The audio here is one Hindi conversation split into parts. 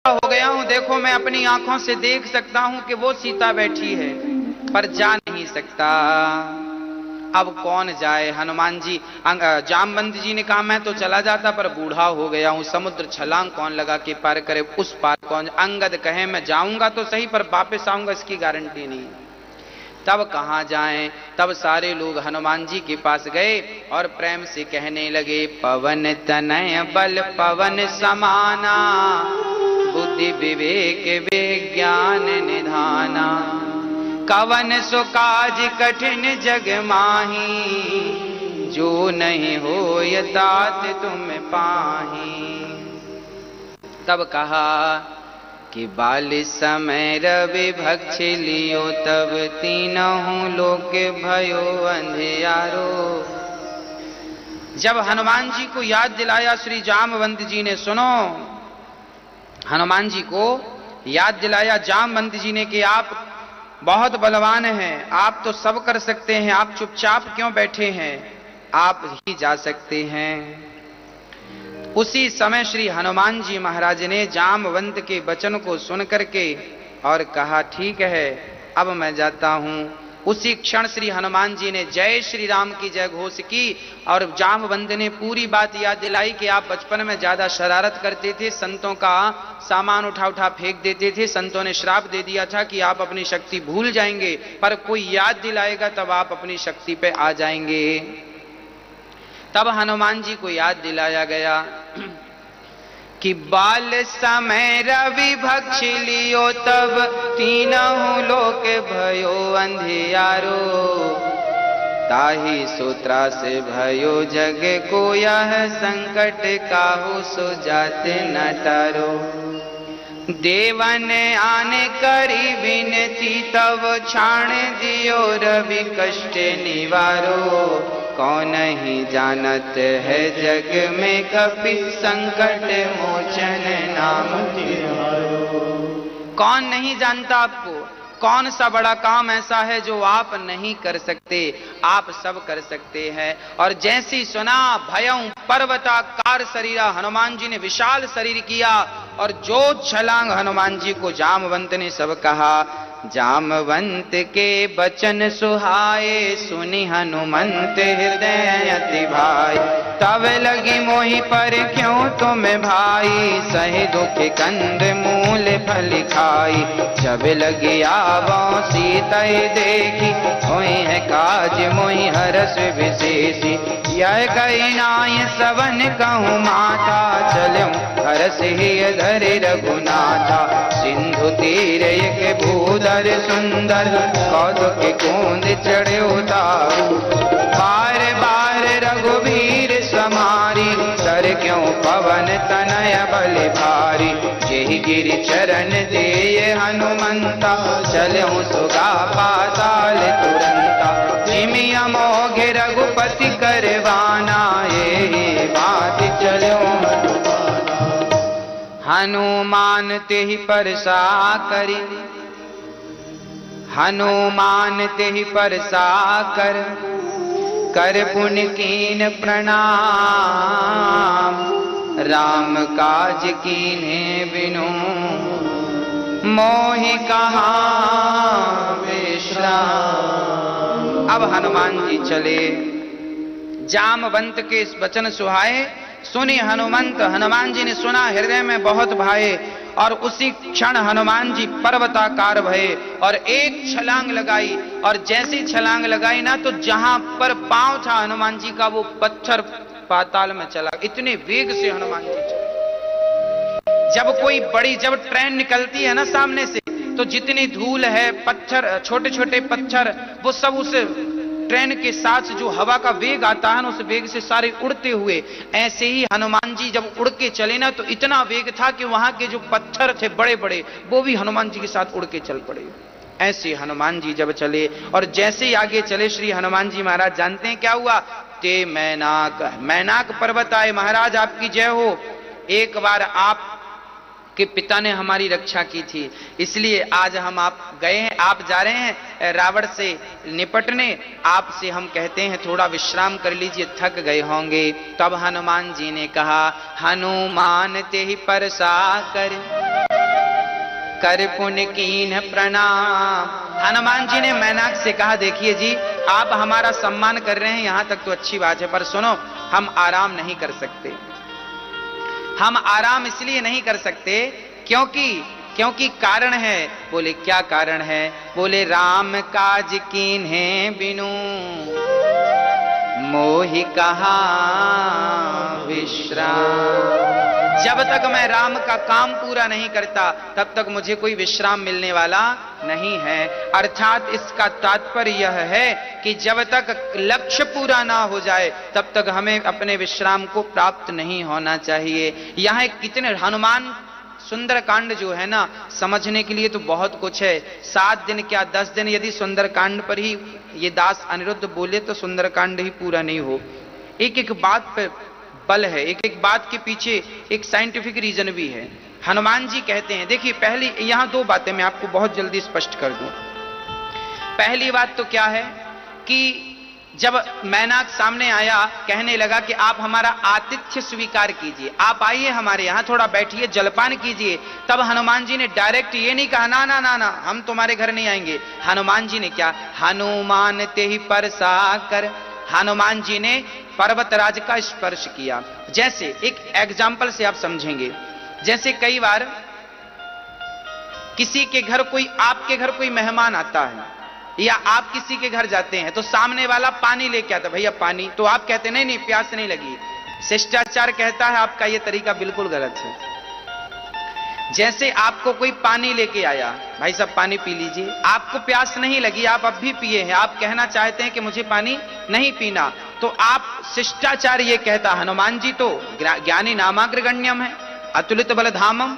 हो गया हूं, देखो मैं अपनी आंखों से देख सकता हूं कि वो सीता बैठी है, पर जा नहीं सकता। अब कौन जाए? हनुमान जी, जामवंत जी ने कहा मैं तो चला जाता, पर बूढ़ा हो गया हूं, समुद्र छलांग कौन लगा के पार करे, उस पार कौन? अंगद कहे मैं जाऊंगा तो सही, पर वापस आऊंगा इसकी गारंटी नहीं। तब कहां जाएं? तब सारे लोग हनुमान जी के पास गए और प्रेम से कहने लगे, पवन तनय बल पवन समाना, बुद्धि विवेक विज्ञान निधाना, कवन सो काज कठिन जग माही, जो नहीं हो ये तात तुम पाही। तब कहा कि बाल समय रवि भक्ष लियो, तब तीनों लोक भयो अंधियारो। जब हनुमान जी को याद दिलाया श्री जामवंत जी ने, सुनो, हनुमान जी को याद दिलाया जामवंत जी ने कि आप बहुत बलवान हैं, आप तो सब कर सकते हैं, आप चुपचाप क्यों बैठे हैं, आप ही जा सकते हैं। उसी समय श्री हनुमान जी महाराज ने जामवंत के वचन को सुन करके और कहा, ठीक है अब मैं जाता हूं। उसी क्षण श्री हनुमान जी ने जय श्री राम की जय घोष की और जामवंत ने पूरी बात याद दिलाई कि आप बचपन में ज्यादा शरारत करते थे, संतों का सामान उठा उठा फेंक देते थे, संतों ने श्राप दे दिया था कि आप अपनी शक्ति भूल जाएंगे, पर कोई याद दिलाएगा तब आप अपनी शक्ति पे आ जाएंगे। तब हनुमान जी को याद दिलाया गया कि बाल समय रवि भक्ष लियो, तब तीनों लोक भयो अंधियारो, ताहि सूत्रा से भयो जग को यह संकट काहू सो जाते न टारो। देवन आने करी विनती, तब छाण दियो रवि कष्ट निवारो, कौन ही जानत है जग में कपि, संकट मोचन नाम तिहारो। कौन नहीं जानता आपको? कौन सा बड़ा काम ऐसा है जो आप नहीं कर सकते? आप सब कर सकते हैं। और जैसी सुना भयं पर्वताकार शरीरा, हनुमान जी ने विशाल शरीर किया और जो छलांग हनुमान जी को जामवंत ने सब कहा। जामवंत के बचन सुहाए, सुनि हनुमंत हृदय अति भाई, तब लगी मोहि पर क्यों तुम भाई, सहि दुख कंद मूल फल खाई, जब लगी आवो सीता देखी, होई है काज मोहि हरस विशेषी, यह कही नाय सवन कहूँ माता, चलूं हरस ही धरे रघुनाथा, सिंधु तीर एक भूधर सुंदर, कौतुक कूंद चढ़े उतारू, बार बार रघुवीर समारी, तर क्यों पवन तनय बल भारी, यही गिरि चरण देय हनुमंता, चलूं सुगा पाताल तुरंता, जिमि अमोघ रघुपति करवाना, ये बात चलूं हनुमान तेहि परसा करी, हनुमान तेहि परसा कर पुण्य कीन प्रणाम, राम काज कीन्हे बिनु मोहि कहाँ विश्राम। अब हनुमान जी चले, जामवंत के इस वचन सुहाए सुनी हनुमंत, हनुमान जी ने सुना, हृदय में बहुत भाए और उसी क्षण हनुमान जी पर्वताकार भये और एक छलांग लगाई, और जैसी छलांग लगाई ना तो जहां पर पांव था हनुमान जी का वो पत्थर पाताल में चला, इतने वेग से हनुमान जी चले। जब ट्रेन निकलती है ना सामने से, तो जितनी धूल है, पत्थर, छोटे छोटे पत्थर, वो सब उस ट्रेन के साथ जो हवा का वेग आता है ना, उस वेग से सारे उड़ते हुए, ऐसे ही हनुमान जी जब उड़ के चले ना तो इतना वेग था कि वहां के जो पत्थर थे बड़े बड़े, वो भी हनुमान जी के साथ उड़ के चल पड़े। ऐसे हनुमान जी जब चले और जैसे ही आगे चले श्री हनुमान जी महाराज, जानते हैं क्या हुआ? ते मैनाक पर्वत आए, महाराज आपकी जय हो, एक बार आप कि पिता ने हमारी रक्षा की थी, इसलिए आज हम आप गए हैं, आप जा रहे हैं रावण से निपटने, आपसे हम कहते हैं थोड़ा विश्राम कर लीजिए, थक गए होंगे। तब हनुमान जी ने कहा, हनुमान तेहि परसा कर कर पुण्य कीन प्रणाम। हनुमान जी ने मैनाक से कहा, देखिए जी, आप हमारा सम्मान कर रहे हैं, यहां तक तो अच्छी बात है, पर सुनो, हम आराम नहीं कर सकते। हम आराम इसलिए नहीं कर सकते क्योंकि कारण है। बोले क्या कारण है? बोले राम काज कीन्हे बिनु मोहि कहा विश्राम। जब तक मैं राम का काम पूरा नहीं करता तब तक मुझे कोई विश्राम मिलने वाला नहीं है। अर्थात इसका तात्पर्य यह है कि जब तक लक्ष्य पूरा ना हो जाए तब तक हमें अपने विश्राम को प्राप्त नहीं होना चाहिए। यहां कितने हनुमान सुंदरकांड जो है ना, समझने के लिए तो बहुत कुछ है। 7 दिन क्या 10 दिन यदि सुंदरकांड पर ही ये दास अनिरुद्ध बोले तो सुंदरकांड ही पूरा नहीं हो। एक एक बात पर बल है, एक एक बात के पीछे एक साइंटिफिक रीजन भी है। हनुमान जी कहते हैं, देखिए पहली यहां 2 बातें मैं आपको बहुत जल्दी स्पष्ट कर दूं। पहली बात तो क्या है कि जब मैनाक सामने आया, कहने लगा कि आप हमारा आतिथ्य स्वीकार कीजिए, आप आइए हमारे यहां, थोड़ा बैठिए, जलपान कीजिए। तब हनुमान जी ने डायरेक्ट ये नहीं कहा ना ना ना ना, हम तुम्हारे घर नहीं आएंगे। हनुमान जी ने क्या, हनुमान ते ही परसा कर, हनुमान जी ने पर्वतराज का स्पर्श किया। जैसे एक एग्जाम्पल से आप समझेंगे, जैसे कई बार किसी के घर कोई, आपके घर कोई मेहमान आता है या आप किसी के घर जाते हैं तो सामने वाला पानी लेके आता, भैया पानी, तो आप कहते नहीं नहीं प्यास नहीं लगी। शिष्टाचार कहता है आपका यह तरीका बिल्कुल गलत है। जैसे आपको कोई पानी लेके आया, भाई साहब पानी पी लीजिए, आपको प्यास नहीं लगी, आप अब भी पिए हैं, आप कहना चाहते हैं कि मुझे पानी नहीं पीना, तो आप शिष्टाचार ये कहता, हनुमान जी तो ज्ञानी नामाग्रगण्यम है, अतुलित बल धामम,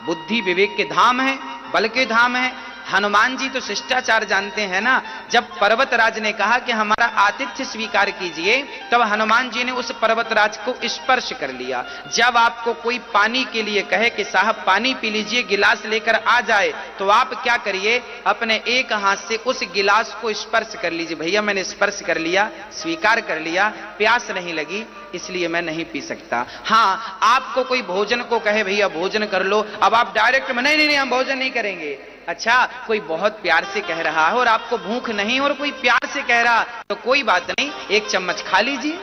बुद्धि विवेक के धाम है, बल के धाम है। हनुमान जी तो शिष्टाचार जानते हैं ना। जब पर्वतराज ने कहा कि हमारा आतिथ्य स्वीकार कीजिए, तब हनुमान जी ने उस पर्वतराज को स्पर्श कर लिया। जब आपको कोई पानी के लिए कहे कि साहब पानी पी लीजिए, गिलास लेकर आ जाए, तो आप क्या करिए, अपने एक हाथ से उस गिलास को स्पर्श कर लीजिए, भैया मैंने स्पर्श कर लिया, स्वीकार कर लिया, प्यास नहीं लगी इसलिए मैं नहीं पी सकता। हाँ, आपको कोई भोजन को कहे भैया भोजन कर लो, अब आप डायरेक्ट में नहीं नहीं नहीं हम भोजन नहीं करेंगे। अच्छा, कोई बहुत प्यार से कह रहा है और आपको भूख नहीं और कोई प्यार से कह रहा, तो कोई बात नहीं, एक चम्मच खा लीजिए,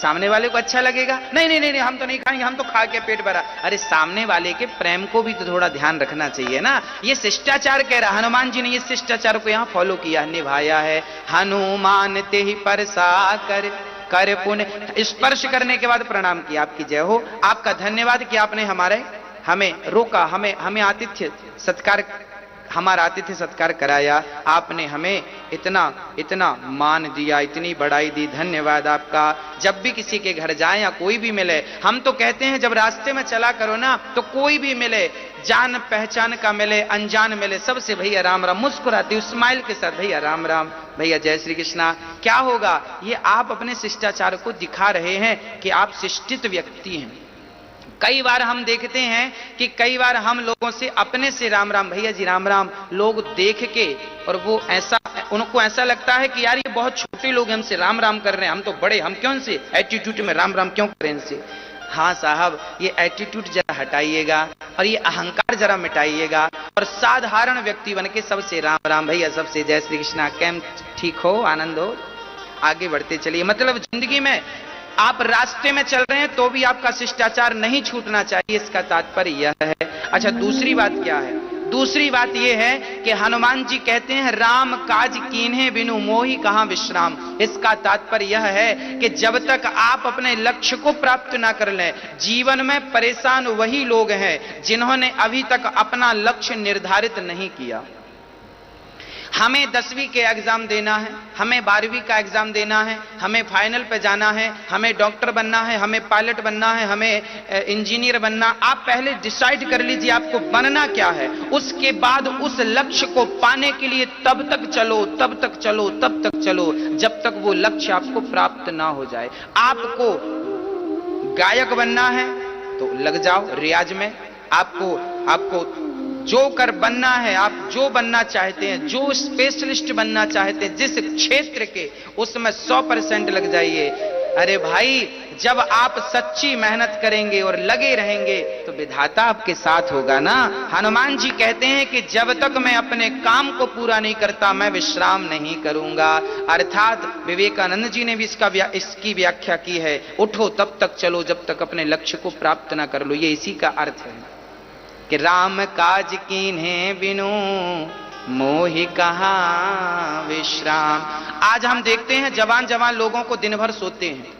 सामने वाले को अच्छा लगेगा। नहीं नहीं नहीं, नहीं हम तो नहीं खाएंगे, हम तो खा के पेट भरा। अरे सामने वाले के प्रेम को भी तो थोड़ा ध्यान रखना चाहिए ना। ये शिष्टाचार कह रहा, हनुमान जी ने ये शिष्टाचार को यहां फॉलो किया, निभाया है। हनुमान ते ही परसा कर कर पुण्य, स्पर्श करने के बाद प्रणाम किया, आपकी जय हो, आपका धन्यवाद कि आपने हमें रोका, हमें आतिथ्य सत्कार, हमारा आतिथ्य सत्कार कराया, आपने हमें इतना मान दिया, इतनी बड़ाई दी, धन्यवाद आपका। जब भी किसी के घर जाए या कोई भी मिले, हम तो कहते हैं जब रास्ते में चला करो ना, तो कोई भी मिले, जान पहचान का मिले, अनजान मिले, सबसे भैया राम राम, मुस्कुराती स्माइल के साथ भैया राम राम, भैया जय श्री कृष्णा। क्या होगा, ये आप अपने शिष्टाचार को दिखा रहे हैं कि आप शिष्टित व्यक्ति हैं। कई बार हम देखते हैं कि कई बार हम लोगों से अपने से राम राम, भैया जी राम राम, लोग देख के, और वो ऐसा, उनको ऐसा लगता है कि यार ये बहुत छोटे लोग हमसे राम राम कर रहे हैं, हम तो बड़े, हम क्यों इनसे एटीट्यूड में राम राम क्यों करें इनसे। हाँ साहब, ये एटीट्यूड जरा हटाइएगा और ये अहंकार जरा मिटाइएगा और साधारण व्यक्ति बन के सबसे राम राम, भैया सबसे जय श्री कृष्णा, कैम ठीक हो, आनंद हो, आगे बढ़ते चलिए। मतलब जिंदगी में आप रास्ते में चल रहे हैं तो भी आपका शिष्टाचार नहीं छूटना चाहिए, इसका तात्पर्य यह है। अच्छा, दूसरी बात क्या है? दूसरी बात यह है कि हनुमान जी कहते हैं राम काज कीन्हे बिनु मोहि कहां विश्राम। इसका तात्पर्य यह है कि जब तक आप अपने लक्ष्य को प्राप्त ना कर लें, जीवन में परेशान वही लोग हैं जिन्होंने अभी तक अपना लक्ष्य निर्धारित नहीं किया। हमें 10वीं के एग्जाम देना है, हमें 12वीं का एग्जाम देना है, हमें फाइनल पे जाना है, हमें डॉक्टर बनना है, हमें पायलट बनना है, हमें इंजीनियर बनना। आप पहले डिसाइड कर लीजिए आपको बनना क्या है, उसके बाद उस लक्ष्य को पाने के लिए तब तक चलो, तब तक चलो, तब तक चलो, जब तक वो लक्ष्य आपको प्राप्त ना हो जाए। आपको गायक बनना है तो लग जाओ रियाज में, आपको जोकर बनना है, आप जो बनना चाहते हैं, जो स्पेशलिस्ट बनना चाहते हैं जिस क्षेत्र के, उसमें 100% लग जाइए। अरे भाई, जब आप सच्ची मेहनत करेंगे और लगे रहेंगे तो विधाता आपके साथ होगा ना। हनुमान जी कहते हैं कि जब तक मैं अपने काम को पूरा नहीं करता मैं विश्राम नहीं करूंगा। अर्थात विवेकानंद जी ने भी इसकी व्याख्या की है, उठो तब तक चलो जब तक अपने लक्ष्य को प्राप्त ना कर लो। ये इसी का अर्थ है कि राम काज कीन्हे बिनु मोहि कहाँ विश्राम। आज हम देखते हैं जवान जवान लोगों को दिन भर सोते हैं,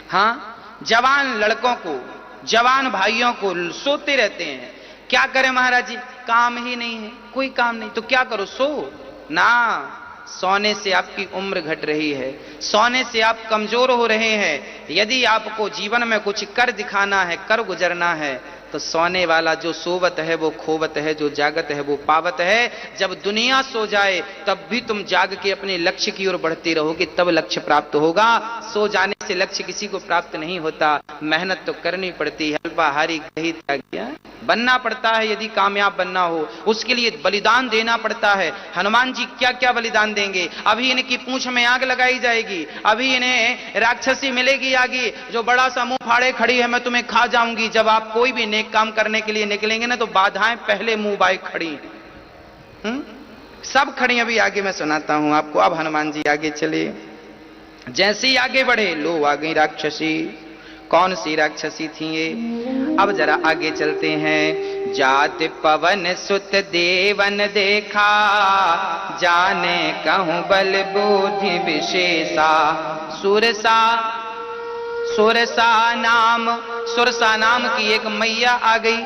हाँ, जवान लड़कों को, जवान भाइयों को सोते रहते हैं। क्या करें महाराज जी, काम ही नहीं है, कोई काम नहीं, तो क्या करो, सो ना। सोने से आपकी उम्र घट रही है, सोने से आप कमजोर हो रहे हैं। यदि आपको जीवन में कुछ कर दिखाना है, कर गुजरना है, तो सोने वाला जो सोवत है वो खोवत है, जो जागत है वो पावत है। जब दुनिया सो जाए तब भी तुम जाग के अपने लक्ष्य की ओर बढ़ते रहोगे, तब लक्ष्य प्राप्त होगा। सो जाने से लक्ष्य किसी को प्राप्त नहीं होता, मेहनत तो करनी पड़ती है। अल्पाहारी ग्रही त्याग्य बनना पड़ता है, यदि कामयाब बनना हो उसके लिए बलिदान देना पड़ता है। हनुमान जी क्या क्या बलिदान देंगे। अभी इनकी पूंछ में आग लगाई जाएगी, अभी इन्हें राक्षसी मिलेगी आगे जो बड़ा सा मुंह फाड़े खड़ी है, मैं तुम्हें खा जाऊंगी। जब आप कोई भी नेक काम करने के लिए निकलेंगे ना तो बाधाएं पहले मुंह बाई खड़ी, सब खड़ी। अभी आगे मैं सुनाता हूं आपको। अब हनुमान जी आगे चले, जैसे ही आगे बढ़े लो आ गई राक्षसी। कौन सी राक्षसी थी ये, अब जरा आगे चलते हैं। जात पवन सुत देवन देखा, जाने कहूं बल बुद्धि विशेषा। सुरसा, सुरसा नाम की एक मैया आ गई।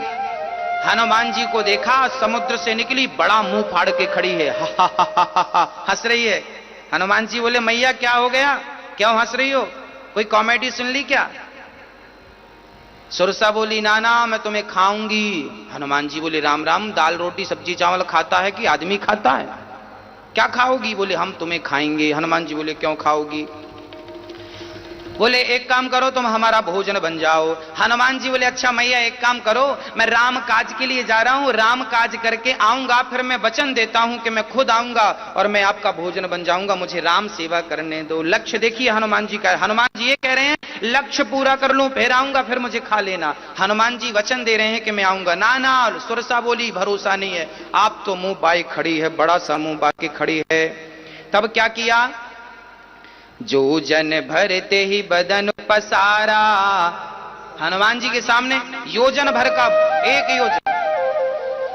हनुमान जी को देखा, समुद्र से निकली, बड़ा मुंह फाड़ के खड़ी है, हंस रही है। हनुमान जी बोले मैया क्या हो गया, क्यों हंस रही हो, कोई कॉमेडी सुन ली क्या। सुरसा बोली ना ना मैं तुम्हें खाऊंगी। हनुमान जी बोले राम राम, दाल रोटी सब्जी चावल खाता है कि आदमी खाता है, क्या खाओगी। बोले हम तुम्हें खाएंगे। हनुमान जी बोले क्यों खाओगी। बोले एक काम करो तुम हमारा भोजन बन जाओ। हनुमान जी बोले अच्छा मैया एक काम करो, मैं राम काज के लिए जा रहा हूं, राम काज करके आऊंगा, फिर मैं वचन देता हूं कि मैं खुद आऊंगा और मैं आपका भोजन बन जाऊंगा, मुझे राम सेवा करने दो। लक्ष्य देखिए हनुमान जी का, हनुमान जी ये कह रहे हैं लक्ष्य पूरा कर लूं फिर आऊंगा, फिर मुझे खा लेना। हनुमान जी वचन दे रहे हैं कि मैं आऊंगा। ना ना, सुरसा बोली भरोसा नहीं है, आप तो मुंह बाई खड़ी है, बड़ा सा मुंह बाकी खड़ी है। तब क्या किया, जो जन भरते ही बदन पसारा। हनुमान जी के सामने योजन भर का एक योजन,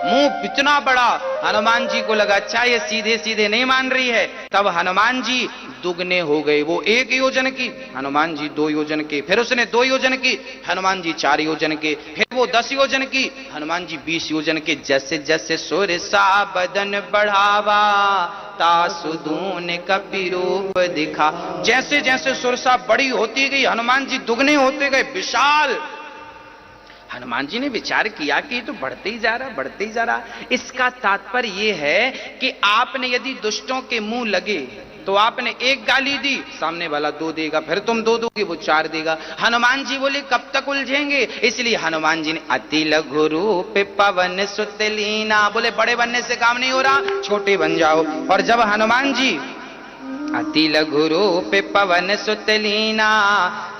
मुंह इतना बड़ा। हनुमान जी को लगा अच्छा ये सीधे सीधे नहीं मान रही है। तब हनुमान जी दुगने हो गए, वो 1 योजन की, हनुमान जी 2 योजन के, फिर उसने 2 योजन की, हनुमान जी 4 योजन के, फिर वो 10 योजन की, हनुमान जी 20 योजन के। जैसे जैसे सुरसा बदन बढ़ावा, तासुदून कपि रूप दिखा। जैसे जैसे सुरसा बड़ी होती गई हनुमान जी दुगने होते गए, विशाल। हनुमान जी ने विचार किया कि ये तो बढ़ते ही जा रहा, बढ़ते ही जा रहा। इसका तात्पर्य यह है कि आपने यदि दुष्टों के मुंह लगे तो आपने 1 गाली दी, सामने वाला 2 देगा, फिर तुम 2 दोगे वो 4 देगा। हनुमान जी बोले कब तक उलझेंगे, इसलिए हनुमान जी ने अति लघु रूप पवन सुत लीना, बोले बड़े बनने से काम नहीं हो रहा, छोटे बन जाओ। और जब हनुमान जी अति लघु रूप पवन सुत लीना,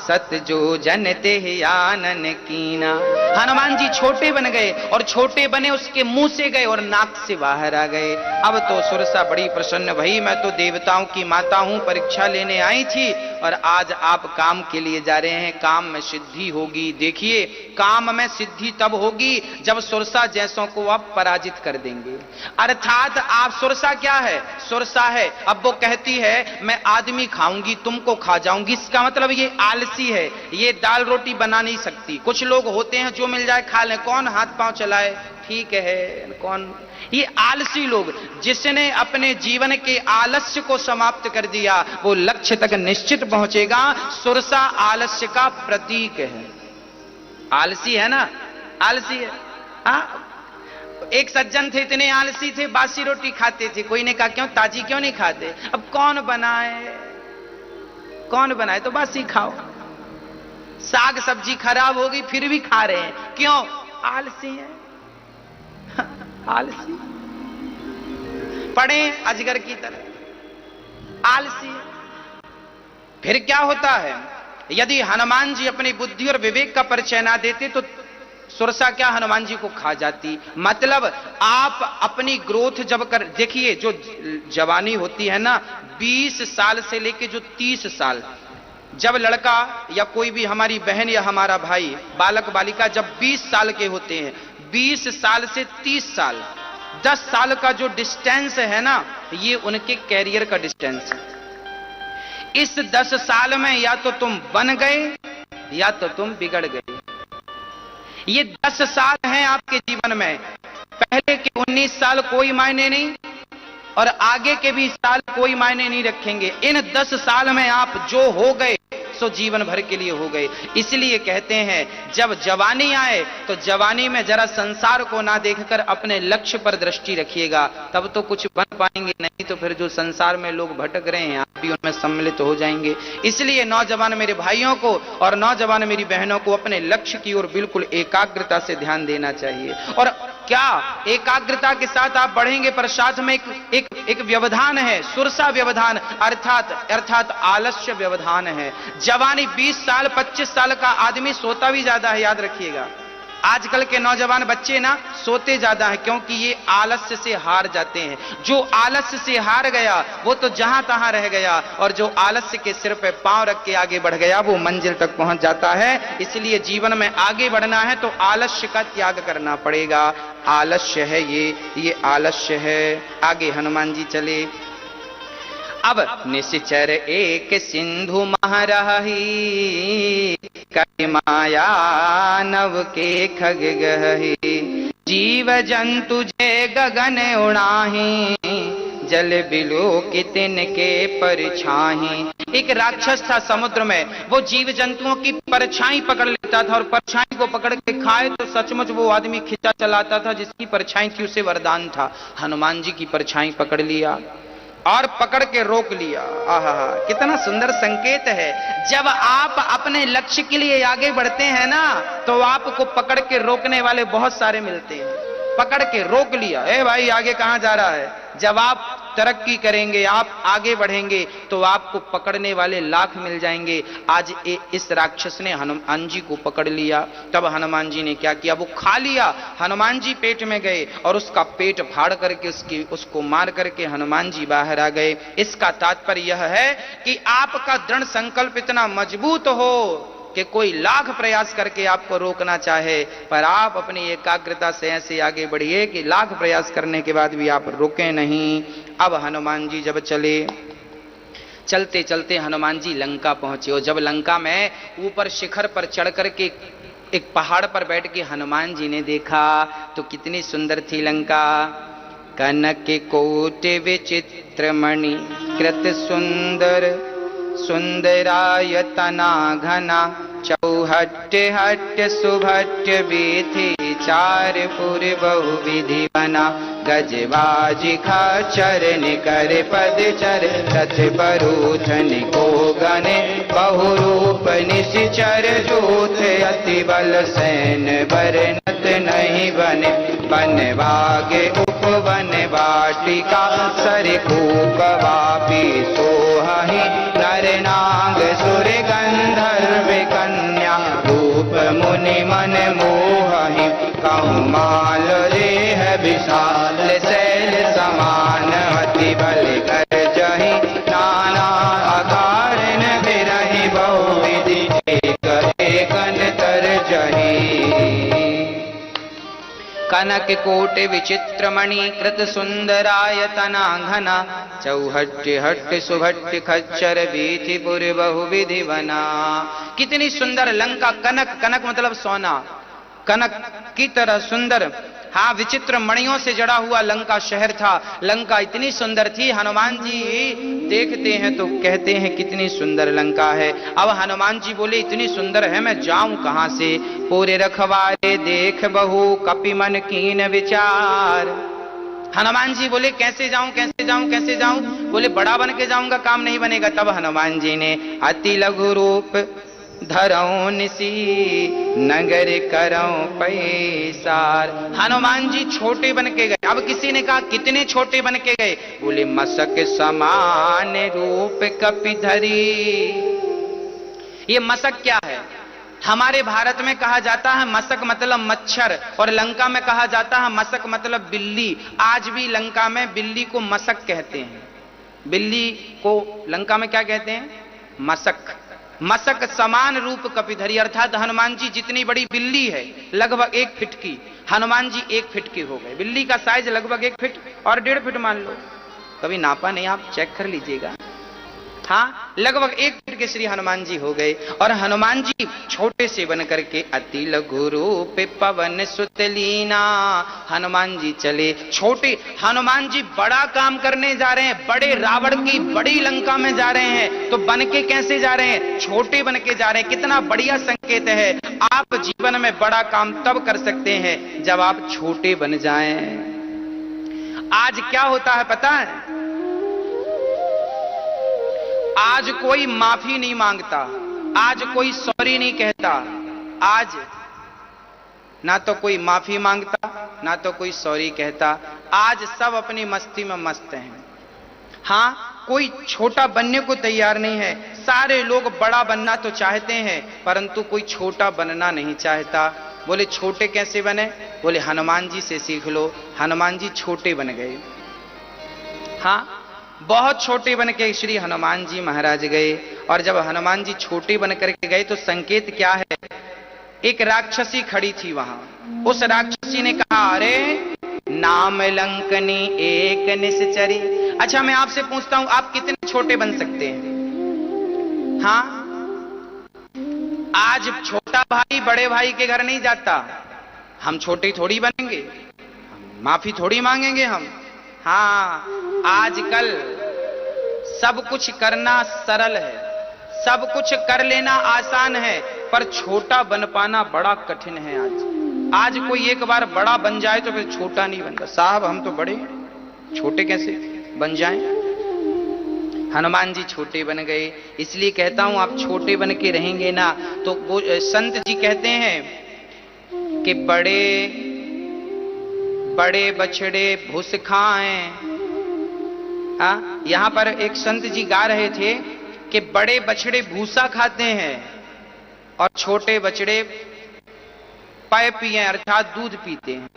सत जो जन ते आनन कीना। हनुमान जी छोटे बन गए और छोटे बने उसके मुंह से गए और नाक से बाहर आ गए। अब तो सुरसा बड़ी प्रसन्न भई, मैं तो देवताओं की माता हूं, परीक्षा लेने आई थी और आज आप काम के लिए जा रहे हैं, काम में सिद्धि होगी। देखिए काम में सिद्धि तब होगी जब सुरसा जैसों को आप पराजित कर देंगे। अर्थात आप, सुरसा क्या है, सुरसा है, अब वो कहती है मैं आदमी खाऊंगी तुमको खा जाऊंगी, इसका मतलब ये आलसी है, ये दाल रोटी बना नहीं सकती। कुछ लोग होते हैं जो मिल जाए खा ले, कौन हाथ पांव चलाए, ठीक है कौन, ये आलसी लोग। जिसने अपने जीवन के आलस्य को समाप्त कर दिया वो लक्ष्य तक निश्चित पहुंचेगा। सुरसा आलस्य का प्रतीक है, आलसी है ना, आलसी है। एक सज्जन थे, इतने आलसी थे, बासी रोटी खाते थे। कोई ने कहा क्यों ताजी क्यों नहीं खाते, अब कौन बनाए, कौन बनाए, तो बासी खाओ। साग सब्जी खराब हो गई फिर भी खा रहे हैं, क्यों, आलसी है, आलसी। पड़े अजगर की तरह, आलसी है। फिर क्या होता है, यदि हनुमान जी अपनी बुद्धि और विवेक का परिचय ना देते तो सुरसा क्या हनुमान जी को खा जाती। मतलब आप अपनी ग्रोथ जब कर देखिए, जो जवानी होती है ना 20 साल से लेके जो 30 साल, जब लड़का या कोई भी हमारी बहन या हमारा भाई बालक बालिका जब 20 साल के होते हैं, 20 साल से 30 साल 10 साल का जो डिस्टेंस है ना, ये उनके कैरियर का डिस्टेंस है। इस 10 साल में या तो तुम बन गए या तो तुम बिगड़ गए। ये 10 साल हैं आपके जीवन में। पहले के 19 साल कोई मायने नहीं और आगे के भी साल कोई मायने नहीं रखेंगे। इन 10 साल में आप जो हो गए सो जीवन भर के लिए हो गए। इसलिए कहते हैं जब जवानी आए तो जवानी में जरा संसार को ना देखकर अपने लक्ष्य पर दृष्टि रखिएगा, तब तो कुछ बन पाएंगे, नहीं तो फिर जो संसार में लोग भटक रहे हैं आप भी उनमें सम्मिलित हो जाएंगे। इसलिए नौजवान मेरे भाइयों को और नौजवान मेरी बहनों को अपने लक्ष्य की ओर बिल्कुल एकाग्रता से ध्यान देना चाहिए। और क्या एकाग्रता के साथ आप बढ़ेंगे, पर साथ में एक व्यवधान है, सुरसा व्यवधान अर्थात आलस्य व्यवधान है। जवानी 20 साल 25 साल का आदमी सोता भी ज्यादा है, याद रखिएगा। आजकल के नौजवान बच्चे ना सोते ज्यादा है क्योंकि ये आलस्य से हार जाते हैं। जो आलस्य से हार गया वो तो जहां तहां रह गया, और जो आलस्य के सिर पे पांव रख के आगे बढ़ गया वो मंजिल तक पहुंच जाता है। इसलिए जीवन में आगे बढ़ना है तो आलस्य का त्याग करना पड़ेगा। आलस्य है ये आलस्य है। आगे हनुमान जी चले। अब निश्चर एक सिंधु महरही, करि माया नव के खग गही, जीव जंतु जे गगन उड़ाही, जल बिलो कितिन के परछाही। एक राक्षस था समुद्र में, वो जीव जंतुओं की परछाई पकड़ लेता था और परछाई को पकड़ के खाए तो सचमुच वो आदमी खिंचा चलाता था। जिसकी परछाई थी उसे वरदान था। हनुमान जी की परछाई पकड़ लिया और पकड़ के रोक लिया। आहा, कितना सुंदर संकेत है। जब आप अपने लक्ष्य के लिए आगे बढ़ते हैं ना तो आपको पकड़ के रोकने वाले बहुत सारे मिलते हैं। पकड़ के रोक लिया, ए भाई आगे कहां जा रहा है। जब आप तरक्की करेंगे, आप आगे बढ़ेंगे तो आपको पकड़ने वाले लाख मिल जाएंगे। आज इस राक्षस ने हनुमान जी को पकड़ लिया। तब हनुमान जी ने क्या किया, वो खा लिया। हनुमान जी पेट में गए और उसका पेट फाड़ करके उसको मार करके हनुमान जी बाहर आ गए। इसका तात्पर्य यह है कि आपका दृढ़ संकल्प इतना मजबूत हो कि कोई लाख प्रयास करके आपको रोकना चाहे, पर आप अपनी एकाग्रता से ऐसे आगे बढ़िए कि लाख प्रयास करने के बाद भी आप रुके नहीं। अब हनुमान जी जब चले, चलते चलते हनुमान जी लंका पहुंचे। और जब लंका में ऊपर शिखर पर चढ़ करके एक पहाड़ पर बैठ के हनुमान जी ने देखा तो कितनी सुंदर थी लंका। कनक कोटि विचित्र मणि कृत सुंदर, सुंदरायतना घना, चौहट्ट हट्ट सुभट्ट वीथि, चार पुर बहु विधि बना, गजबाजी खच्चर निकर पद चर, रथ बरूथन को गने, बहुरूप निश्चर जोत, अति बल सैन बरनत नहीं बने, बन भागे उपवन वाटिका, सरकूप वापी सोहहि, नर नाग सुर गंधर्व कन्या, रूप मुनि मन मोहहि, कहूँ माल रेह विशाल शैल समान, अति बल कर जहि, नाना अकारण बिरहि बहुविधि, एक एकन तर जहि। कनक कोट विचित्र मणि कृत सुंदरायतना घना, चौहट्ट हट्ट सुभट्ट खच्चर वीथि पुर बहु विधि बना। कितनी सुंदर लंका। कनक, कनक मतलब सोना, कनक की तरह सुंदर, हाँ विचित्र मणियों से जड़ा हुआ लंका शहर था। लंका इतनी सुंदर थी, हनुमान जी देखते हैं तो कहते हैं कितनी सुंदर लंका है। अब हनुमान जी बोले इतनी सुंदर है मैं जाऊं कहां से, पूरे रखवारे देख बहु कपि मन कीन विचार। हनुमान जी बोले कैसे जाऊं कैसे जाऊं कैसे जाऊं, बोले बड़ा बन के जाऊंगा काम नहीं बनेगा। तब हनुमान जी ने अति लघु रूप धरऊं निसी, नगर करऊं पैसार। हनुमान जी छोटे बन के गए। अब किसी ने कहा कितने छोटे बन के गए, बोले मसक समान रूप कपि धरी। ये मशक क्या है? हमारे भारत में कहा जाता है मशक मतलब मच्छर, और लंका में कहा जाता है मशक मतलब बिल्ली। आज भी लंका में बिल्ली को मशक कहते हैं। बिल्ली को लंका में क्या कहते हैं? मशक। मशक समान रूप कपिधरी, अर्थात हनुमान जी जितनी बड़ी बिल्ली है लगभग 1 फीट की, हनुमान जी 1 फीट के हो गए। बिल्ली का साइज लगभग 1 फीट और 1.5 फीट मान लो, कभी नापा नहीं, आप चेक कर लीजिएगा। हाँ, लगभग 1 फीट के श्री हनुमान जी हो गए। और हनुमान जी छोटे से बन करके अति लघु रूप पवन सुत लीना, हनुमान जी चले छोटे। हनुमान जी बड़ा काम करने जा रहे हैं, बड़े रावण की बड़ी लंका में जा रहे हैं, तो बन के कैसे जा रहे हैं? छोटे बन के जा रहे हैं। कितना बढ़िया संकेत है। आप जीवन में बड़ा काम तब कर सकते हैं जब आप छोटे बन जाएं। आज क्या होता है पता है? आज कोई माफी नहीं मांगता, आज कोई सॉरी नहीं कहता, आज ना तो कोई माफी मांगता ना तो कोई सॉरी कहता। आज सब अपनी मस्ती में मस्त हैं। हाँ, कोई छोटा बनने को तैयार नहीं है। सारे लोग बड़ा बनना तो चाहते हैं, परंतु कोई छोटा बनना नहीं चाहता। बोले छोटे कैसे बने? बोले हनुमान जी से सीख लो। हनुमान जी छोटे बन गए। हाँ, बहुत छोटे बन के श्री हनुमान जी महाराज गए। और जब हनुमान जी छोटे बन करके गए तो संकेत क्या है? एक राक्षसी खड़ी थी वहां। उस राक्षसी ने कहा, अरे नाम लंकनी एक निश्चरी। अच्छा, मैं आपसे पूछता हूं, आप कितने छोटे बन सकते हैं? हाँ, आज छोटा भाई बड़े भाई के घर नहीं जाता। हम छोटे थोड़ी बनेंगे, माफी थोड़ी मांगेंगे हम। हाँ, आजकल सब कुछ करना सरल है, सब कुछ कर लेना आसान है, पर छोटा बन पाना बड़ा कठिन है। आज कोई एक बार बड़ा बन जाए तो फिर छोटा नहीं बनता। साहब हम तो बड़े, छोटे कैसे बन जाएं? हनुमान जी छोटे बन गए। इसलिए कहता हूं, आप छोटे बन के रहेंगे ना तो वो संत जी कहते हैं कि बड़े बड़े बछड़े भूस खाएं। हाँ, यहां पर एक संत जी गा रहे थे कि बड़े बछड़े भूसा खाते हैं और छोटे बछड़े पय पिए, अर्थात दूध पीते हैं।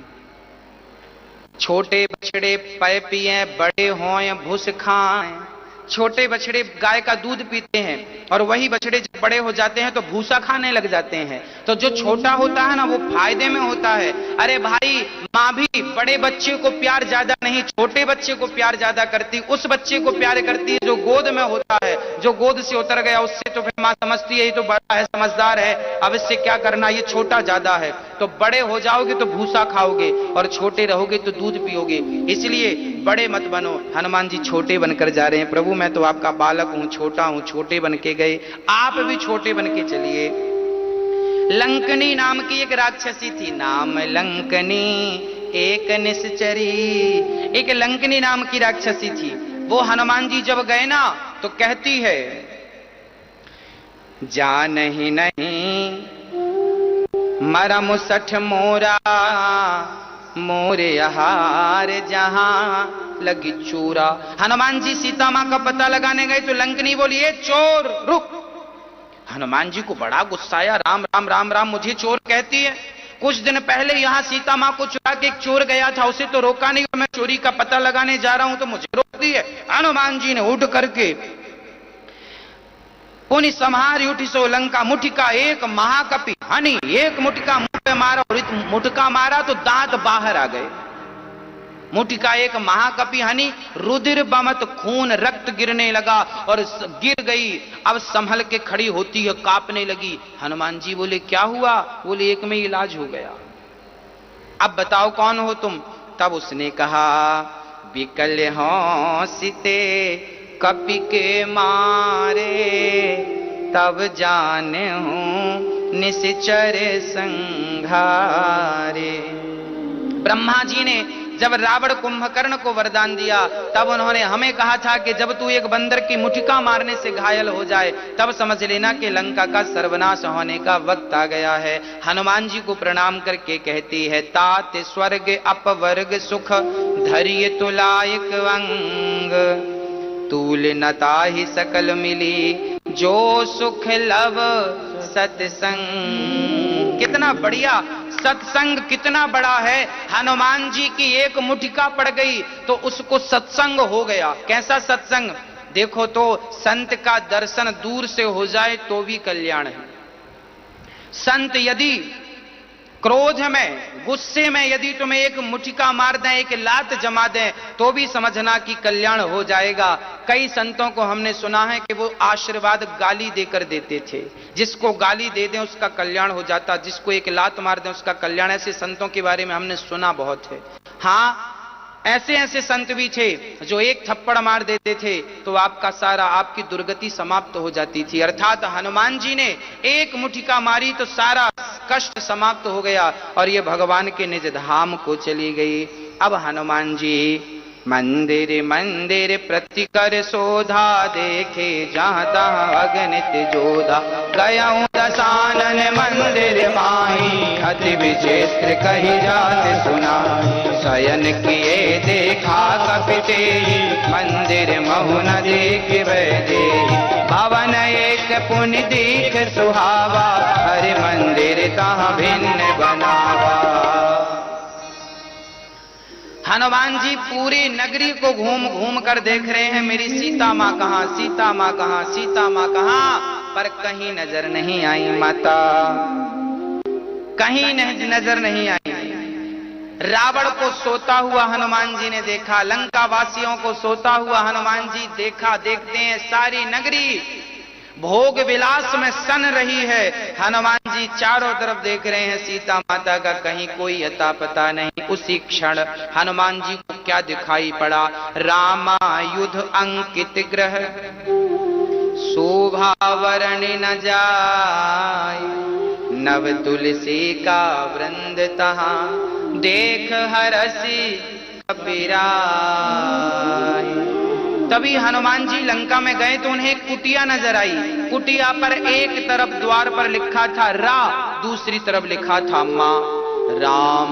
छोटे बछड़े पय पिए, बड़े हों भूस खाएं। छोटे बछड़े गाय का दूध पीते हैं और वही बछड़े जब बड़े हो जाते हैं तो भूसा खाने लग जाते हैं। तो जो छोटा होता है ना वो फायदे में होता है। अरे भाई, माँ भी बड़े बच्चे को प्यार ज्यादा नहीं, छोटे बच्चे को प्यार ज्यादा करती। उस बच्चे को प्यार करती है जो गोद में होता है। जो गोद से उतर गया उससे तो फिर माँ समझती है ये तो बड़ा है, समझदार है, अब इससे क्या करना, ये छोटा ज्यादा है। तो बड़े हो जाओगे तो भूसा खाओगे और छोटे रहोगे तो दूध पियोगे। इसलिए बड़े मत बनो। हनुमान जी छोटे बनकर जा रहे हैं। प्रभु मैं तो आपका बालक हूं, छोटा हूं, छोटे बन के गए, आप भी छोटे बन के चलिए। लंकनी नाम की एक राक्षसी थी। नाम लंकनी एक निश्चरी। एक लंकनी नाम की राक्षसी थी। वो हनुमान जी जब गए ना तो कहती है, जान ही नहीं मरम सठ मोरा, मोरे हार जहां लगी चूरा। हनुमान जी सीता मां का पता लगाने गए तो लंकनी बोली, ए चोर रुक। हनुमान जी को बड़ा गुस्सा आया। राम राम राम राम, मुझे चोर कहती है? कुछ दिन पहले यहां सीता मां को चुरा के एक चोर गया था, उसे तो रोका नहीं, मैं चोरी का पता लगाने जा रहा हूं तो मुझे रोक दी है। हनुमान जी ने उठ करके पुनि संहारी उठी सो लंका, मुठिका एक महाकपि हनी। एक मुठिका मुंह पे मारा और मुठका मारा तो दांत बाहर आ गए। मुठिका एक महाकपि हनी, रुधिर बमत, खून रक्त गिरने लगा और गिर गई। अब संभल के खड़ी होती है, कांपने लगी। हनुमान जी बोले, क्या हुआ? बोले, एक में इलाज हो गया। अब बताओ कौन हो तुम? तब उसने कहा, बिकल हों सीते कपि के मारे, तब जाने हूं निश्चर संघारे। ब्रह्मा जी ने जब रावण कुंभकर्ण को वरदान दिया तब उन्होंने हमें कहा था कि जब तू एक बंदर की मुठिका मारने से घायल हो जाए तब समझ लेना कि लंका का सर्वनाश होने का वक्त आ गया है। हनुमान जी को प्रणाम करके कहती है, तात स्वर्ग अपवर्ग सुख धैर्य तुलायक अंग, तूल नता ही सकल मिली जो सुख लव सत्संग। कितना बढ़िया सत्संग, कितना बड़ा है। हनुमान जी की एक मुठिका पड़ गई तो उसको सत्संग हो गया। कैसा सत्संग? देखो तो संत का दर्शन दूर से हो जाए तो भी कल्याण है। संत यदि क्रोध में, गुस्से में यदि तुम्हें एक मुठिका मार दें, एक लात जमा दें, तो भी समझना कि कल्याण हो जाएगा। कई संतों को हमने सुना है कि वो आशीर्वाद गाली देकर देते थे। जिसको गाली दे दें उसका कल्याण हो जाता, जिसको एक लात मार दें उसका कल्याण। ऐसे संतों के बारे में हमने सुना बहुत है। हाँ, ऐसे ऐसे संत भी थे जो एक थप्पड़ मार देते थे तो आपका सारा, आपकी दुर्गति समाप्त हो जाती थी। अर्थात हनुमान जी ने एक मुठिका मारी तो सारा कष्ट समाप्त हो गया और ये भगवान के निज धाम को चली गई। अब हनुमान जी मंदिर मंदिर प्रतिकर शोधा, देखे जहाँ तहाँ अगणित जोधा। गयाऊं दसानन मंदिर माही, अति विचित्र कही जात सुनाई। शयन किए देखा कपिते, मंदिर महु न देख वैदेही। भवन एक पुनि दीख सुहावा, हरि मंदिर तहाँ भिन्न बनावा। हनुमान जी पूरी नगरी को घूम घूम कर देख रहे हैं, मेरी सीता माँ कहाँ, सीता माँ कहाँ, सीता माँ कहाँ, पर कहीं नजर नहीं आई माता, कहीं नजर नहीं आई। रावण को सोता हुआ हनुमान जी ने देखा, लंका वासियों को सोता हुआ हनुमान जी देखा। देखते हैं सारी नगरी भोग विलास में सन रही है। हनुमान जी चारों तरफ देख रहे हैं, सीता माता का कहीं कोई अता पता नहीं। उसी क्षण हनुमान जी को क्या दिखाई पड़ा? रामायुध अंकित ग्रह, शोभा वर्णि न जाय। नव तुलसी का वृंद तहाँ, देख हरसी कबीराय। तभी हनुमान जी लंका में गए तो उन्हें एक कुटिया नजर आई। कुटिया पर एक तरफ द्वार पर लिखा था रा, दूसरी तरफ लिखा था मां राम।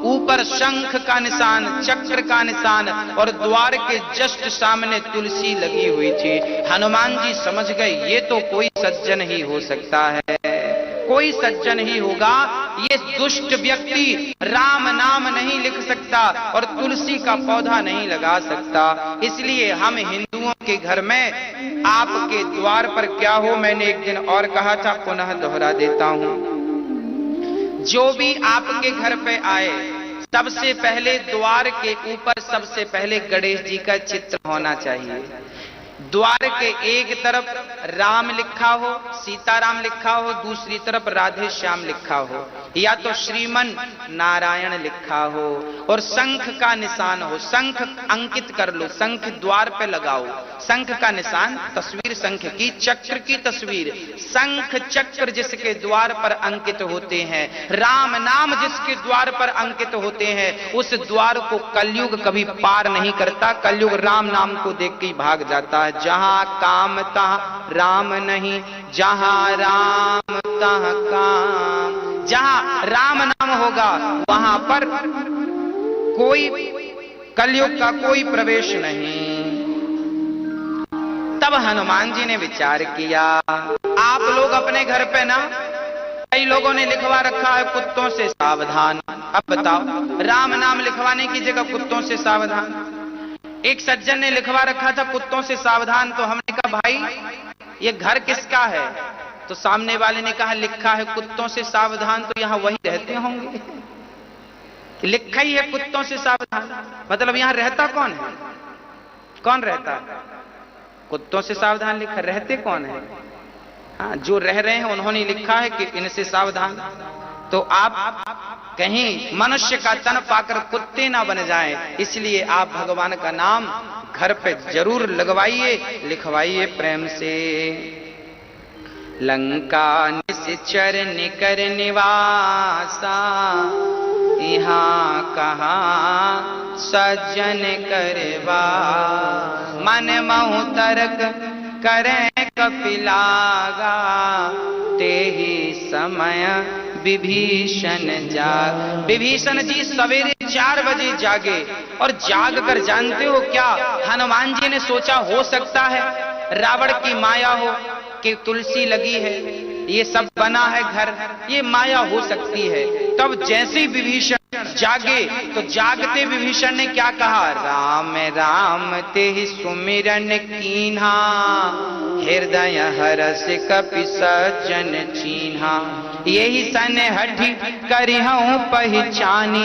ऊपर शंख का निशान, चक्र का निशान और द्वार के जस्ट सामने तुलसी लगी हुई थी। हनुमान जी समझ गए ये तो कोई सज्जन ही हो सकता है, कोई सज्जन ही होगा। ये दुष्ट व्यक्ति राम नाम नहीं लिख सकता और तुलसी का पौधा नहीं लगा सकता। इसलिए हम हिंदुओं के घर में आपके द्वार पर क्या हो, मैंने एक दिन और कहा था, पुनः दोहरा देता हूं। जो भी आपके घर पे आए, सबसे पहले द्वार के ऊपर सबसे पहले गणेश जी का चित्र होना चाहिए। द्वार के एक तरफ राम लिखा हो, सीताराम लिखा हो, दूसरी तरफ राधे श्याम लिखा हो, या तो श्रीमन नारायण लिखा हो और शंख का निशान हो। शंख अंकित कर लो, शंख द्वार पे लगाओ। शंख का निशान, तस्वीर शंख की, चक्र की तस्वीर। शंख चक्र जिसके द्वार पर अंकित होते हैं, राम नाम जिसके द्वार पर अंकित होते हैं, उस द्वार को कलयुग कभी पार नहीं करता। कलयुग राम नाम को देख के भाग जाता है। जहां काम तहां राम नहीं, जहां राम तहां काम। जहां राम नाम होगा वहां पर कोई कलयुग का कोई प्रवेश नहीं। तब हनुमान जी ने विचार किया, आप लोग अपने घर पे ना, कई लोगों ने लिखवा रखा है कुत्तों से सावधान। अब बताओ, राम नाम लिखवाने की जगह कुत्तों से सावधान। एक सज्जन ने लिखवा रखा था कुत्तों से सावधान, तो हमने कहा भाई ये घर किसका है? तो सामने वाले ने कहा लिखा है कुत्तों से सावधान, तो यहां वही रहते होंगे। लिखा ही है कुत्तों से सावधान, मतलब यहां रहता कौन है? कौन रहता है? कुत्तों से सावधान लिखा, रहते कौन है? हाँ, जो रह रहे हैं उन्होंने लिखा है कि इनसे सावधान। तो आप कहीं मनुष्य का तन पाकर कुत्ते ना बन जाएं, इसलिए आप भगवान का नाम घर पे जरूर लगवाइए, लिखवाइए प्रेम से। लंका निश्चर निकर निवासा, यहाँ कहाँ सज्जन करवा। मन महु तर्क करें कपिलागा, ते ही समय विभीषण जाग। विभीषण जी सवेरे 4 बजे जागे और जाग कर जानते हो क्या हनुमान जी ने सोचा, हो सकता है रावण की माया हो, कि तुलसी लगी है, ये सब बना है घर, ये माया हो सकती है। तब जैसे ही विभीषण जागे तो जागते विभीषण ने क्या कहा, राम राम ते सुमिरन कीन्हा, हृदय हरस कपि सज्जन चीन्हा, यही सन हठी करिहूं पहचानी।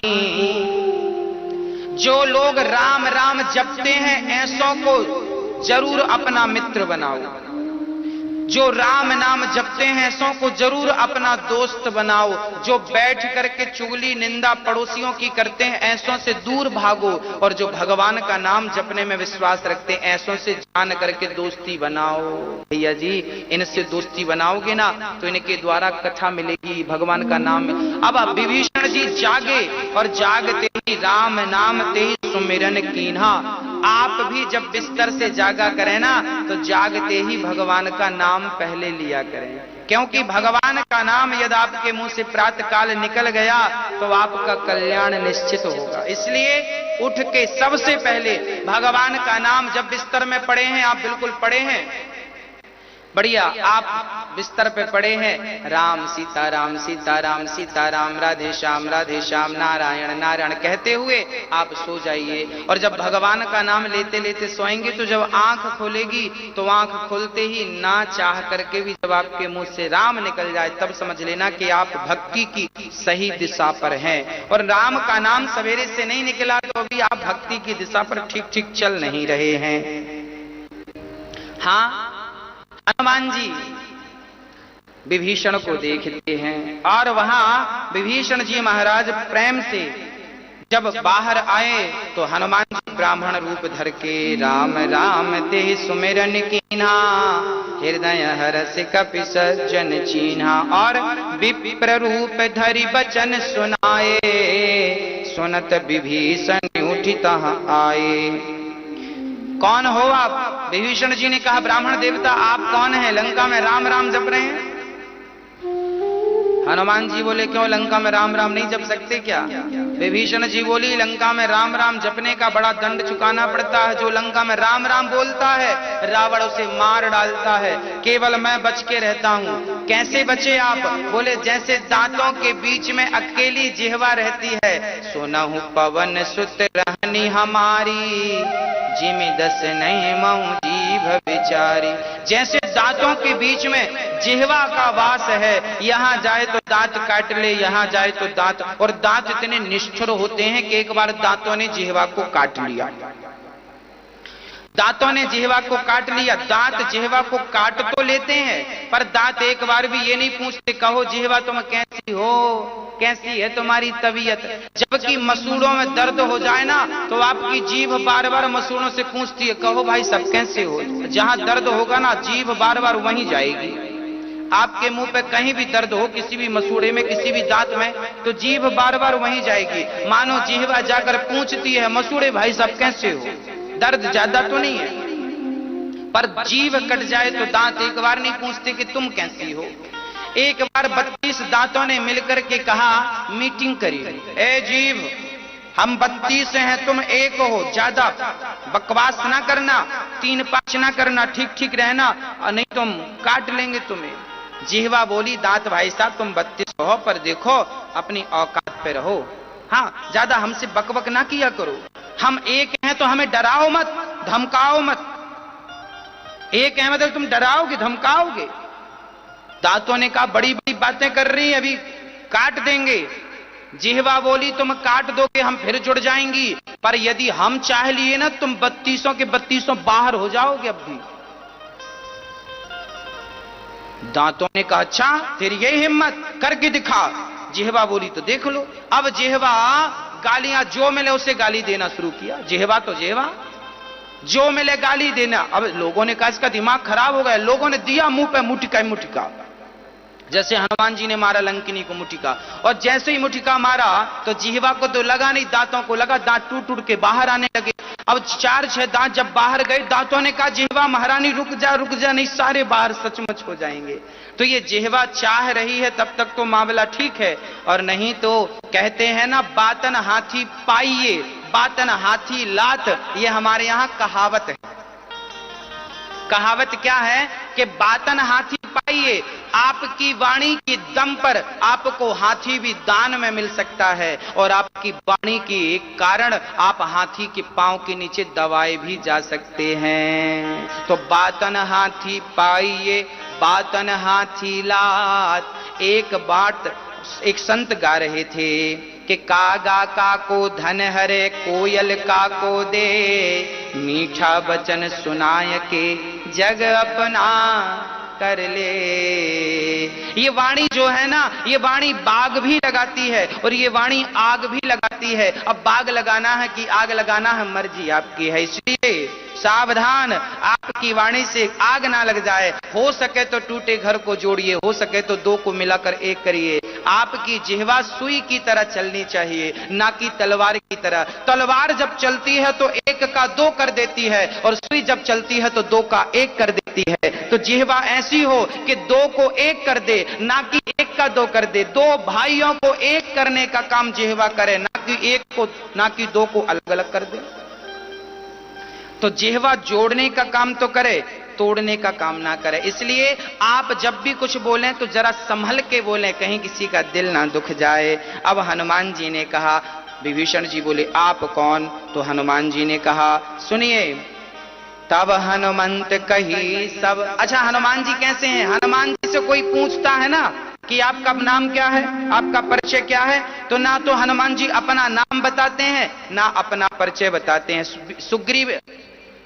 जो लोग राम राम जपते हैं ऐसों को जरूर अपना मित्र बनाओ, जो राम नाम जपते हैं ऐसों को जरूर अपना दोस्त बनाओ, जो बैठ करके चुगली निंदा पड़ोसियों की करते हैं ऐसों से दूर भागो, और जो भगवान का नाम जपने में विश्वास रखते हैं ऐसों से जान करके दोस्ती बनाओ। भैया जी, इनसे दोस्ती बनाओगे ना तो इनके द्वारा कथा मिलेगी, भगवान का नाम। अब विभीषण जी जागे और जागते ही राम नाम ते ही सुमिरन कीन्हा। आप भी जब बिस्तर से जागा करें ना तो जागते ही भगवान का नाम पहले लिया करें, क्योंकि भगवान का नाम यदि आपके मुंह से प्रातः काल निकल गया तो आपका कल्याण निश्चित होगा। इसलिए उठ के सबसे पहले भगवान का नाम जब बिस्तर में पड़े हैं, आप बिल्कुल पड़े हैं, बढ़िया, आप बिस्तर पे पड़े हैं, राम सीताराम सीताराम सीताराम, राधे श्याम नारायण नारायण कहते हुए आप सो जाइए। और जब भगवान का नाम लेते लेते सोएंगे तो जब आंख खोलेगी तो आंख खोलते ही ना चाह करके भी जब आपके मुंह से राम निकल जाए तब समझ लेना कि आप भक्ति की सही दिशा पर हैं। और राम का नाम सवेरे से नहीं निकला तो अभी आप भक्ति की दिशा पर ठीक ठीक चल नहीं रहे हैं। हाँ, हनुमान जी विभीषण को देखते हैं और वहां विभीषण जी महाराज प्रेम से जब बाहर आए तो हनुमान जी ब्राह्मण रूप धर के राम राम ते सुमिरन कीन्हा, हृदय हरस कपि सज्जन चीन्हा, और विप्र रूप धरि बचन सुनाए, सुनत विभीषण उठित आए। कौन हो आप? विभीषण जी ने कहा, ब्राह्मण देवता आप कौन हैं? लंका में राम राम जप रहे हैं। हनुमान जी बोले, क्यों लंका में राम राम नहीं जप सकते क्या? विभीषण जी बोली, लंका में राम राम जपने का बड़ा दंड चुकाना पड़ता है। जो लंका में राम राम बोलता है रावण उसे मार डालता है, केवल मैं बच के रहता हूँ। कैसे बचे आप? बोले, जैसे दांतों के बीच में अकेली जिह्वा रहती है, सुनहु पवन सुत रहनी हमारी, जिमि दस नहीं महु जीभ विचारी। जैसे दांतों के बीच में जिह्वा का वास है, यहां जाए तो दांत काट ले, यहां जाए तो दांत, और दांत इतने निष्ठुर होते हैं कि एक बार दांतों ने जिह्वा को काट लिया, दांतों ने जिह्वा को काट लिया। दांत जिह्वा को काट तो लेते हैं पर दांत एक बार भी ये नहीं पूछते, कहो जिह्वा तुम कैसी हो, कैसी है तुम्हारी तबीयत। जबकि मसूड़ों में दर्द हो जाए ना तो आपकी जीभ बार बार मसूड़ों से पूछती है, कहो भाई सब कैसे हो। जहां दर्द होगा ना जीभ बार बार वहीं जाएगी। आपके मुंह पे कहीं भी दर्द हो, किसी भी मसूड़े में, किसी भी दांत में, तो जीभ बार बार वहीं जाएगी। मानो जिह्वा जाकर पूछती है, मसूड़े भाई सब कैसे हो, दर्द ज्यादा तो नहीं है। पर जीभ कट जाए तो दांत एक बार नहीं पूछते कि तुम कैसी हो। एक बार 32 दांतों ने मिलकर के कहा, मीटिंग करी, ए जीभ हम 32 हैं, तुम एक हो, ज्यादा बकवास ना करना, 3-5 ना करना, ठीक ठीक रहना, और नहीं तुम काट लेंगे तुम्हें। जिह्वा बोली, दांत भाई साहब तुम 32 हो पर देखो अपनी औकात पे रहो, हाँ ज्यादा हमसे बकबक ना किया करो। हम एक हैं तो हमें डराओ मत, धमकाओ मत। एक है मतलब तुम डराओगे धमकाओगे। दांतों ने कहा, बड़ी बड़ी बातें कर रही है, अभी काट देंगे। जिह्वा बोली, तुम काट दोगे हम फिर जुड़ जाएंगी, पर यदि हम चाह लिए ना तुम 32 के 32 बाहर हो जाओगे अब भी। दांतों ने कहा, अच्छा तेरी यही हिम्मत, करके दिखा। जिह्वा बोली, तो देख लो। अब जिह्वा गालियां जो मिले उसे गाली देना शुरू किया। जिह्वा तो जिह्वा, जो मिले गाली देना। अब लोगों ने कहा इसका दिमाग खराब हो गया। लोगों ने दिया मुंह पे मुटिका मुटिका, जैसे हनुमान जी ने मारा लंकिनी को मुटिका। और जैसे ही मुटिका मारा तो जिह्वा को तो लगा नहीं, दांतों को लगा, दांत टूट टूट के बाहर आने लगे। अब 4-6 दांत जब बाहर गए, दांतों ने कहा, जिह्वा महारानी रुक जा, नहीं सारे बाहर सचमुच हो जाएंगे। तो ये जिह्वा चाह रही है तब तक तो मामला ठीक है, और नहीं तो कहते हैं ना, बातन हाथी पाइये बातन हाथी लात, ये हमारे यहां कहावत है। कहावत क्या है कि बातन हाथी पाइए, आपकी वाणी के दम पर आपको हाथी भी दान में मिल सकता है, और आपकी वाणी के कारण आप हाथी के पांव के नीचे दबाए भी जा सकते हैं। तो बातन हाथी पाइए, बातन हाथी लात। एक संत गा रहे थे कि कागा का को धन हरे, कोयल का को दे, मीठा वचन सुनाय के जग अपना कर ले। ये वाणी जो है ना, ये वाणी बाग भी लगाती है और ये वाणी आग भी लगाती है। अब बाग लगाना है कि आग लगाना है, मर्जी आपकी है। इसलिए सावधान, आपकी वाणी से आग ना लग जाए। हो सके तो टूटे घर को जोड़िए, हो सके तो दो को मिलाकर एक करिए। आपकी जिह्वा सुई की तरह चलनी चाहिए, ना कि तलवार की तरह। तलवार जब चलती है तो एक का दो कर देती है, और सुई जब चलती है तो दो का एक कर देती है। तो जिह्वा ऐसी हो कि दो को एक कर दे, ना कि एक का दो कर दे। दो भाइयों को एक करने का काम जिह्वा करे, ना कि दो को अलग अलग कर दे। तो जिह्वा जोड़ने का काम तो करे, तोड़ने का काम ना करे। इसलिए आप जब भी कुछ बोलें तो जरा संभल के बोलें, कहीं किसी का दिल ना दुख जाए। अब हनुमान जी ने कहा, विभीषण जी बोले आप कौन? तो हनुमान जी ने कहा सुनिए, तब हनुमंत कही सब। अच्छा, हनुमान जी कैसे हैं? हनुमान जी से कोई पूछता है ना कि आपका नाम क्या है, आपका परिचय क्या है, तो ना तो हनुमान जी अपना नाम बताते हैं, ना अपना परिचय बताते हैं। सुग्रीव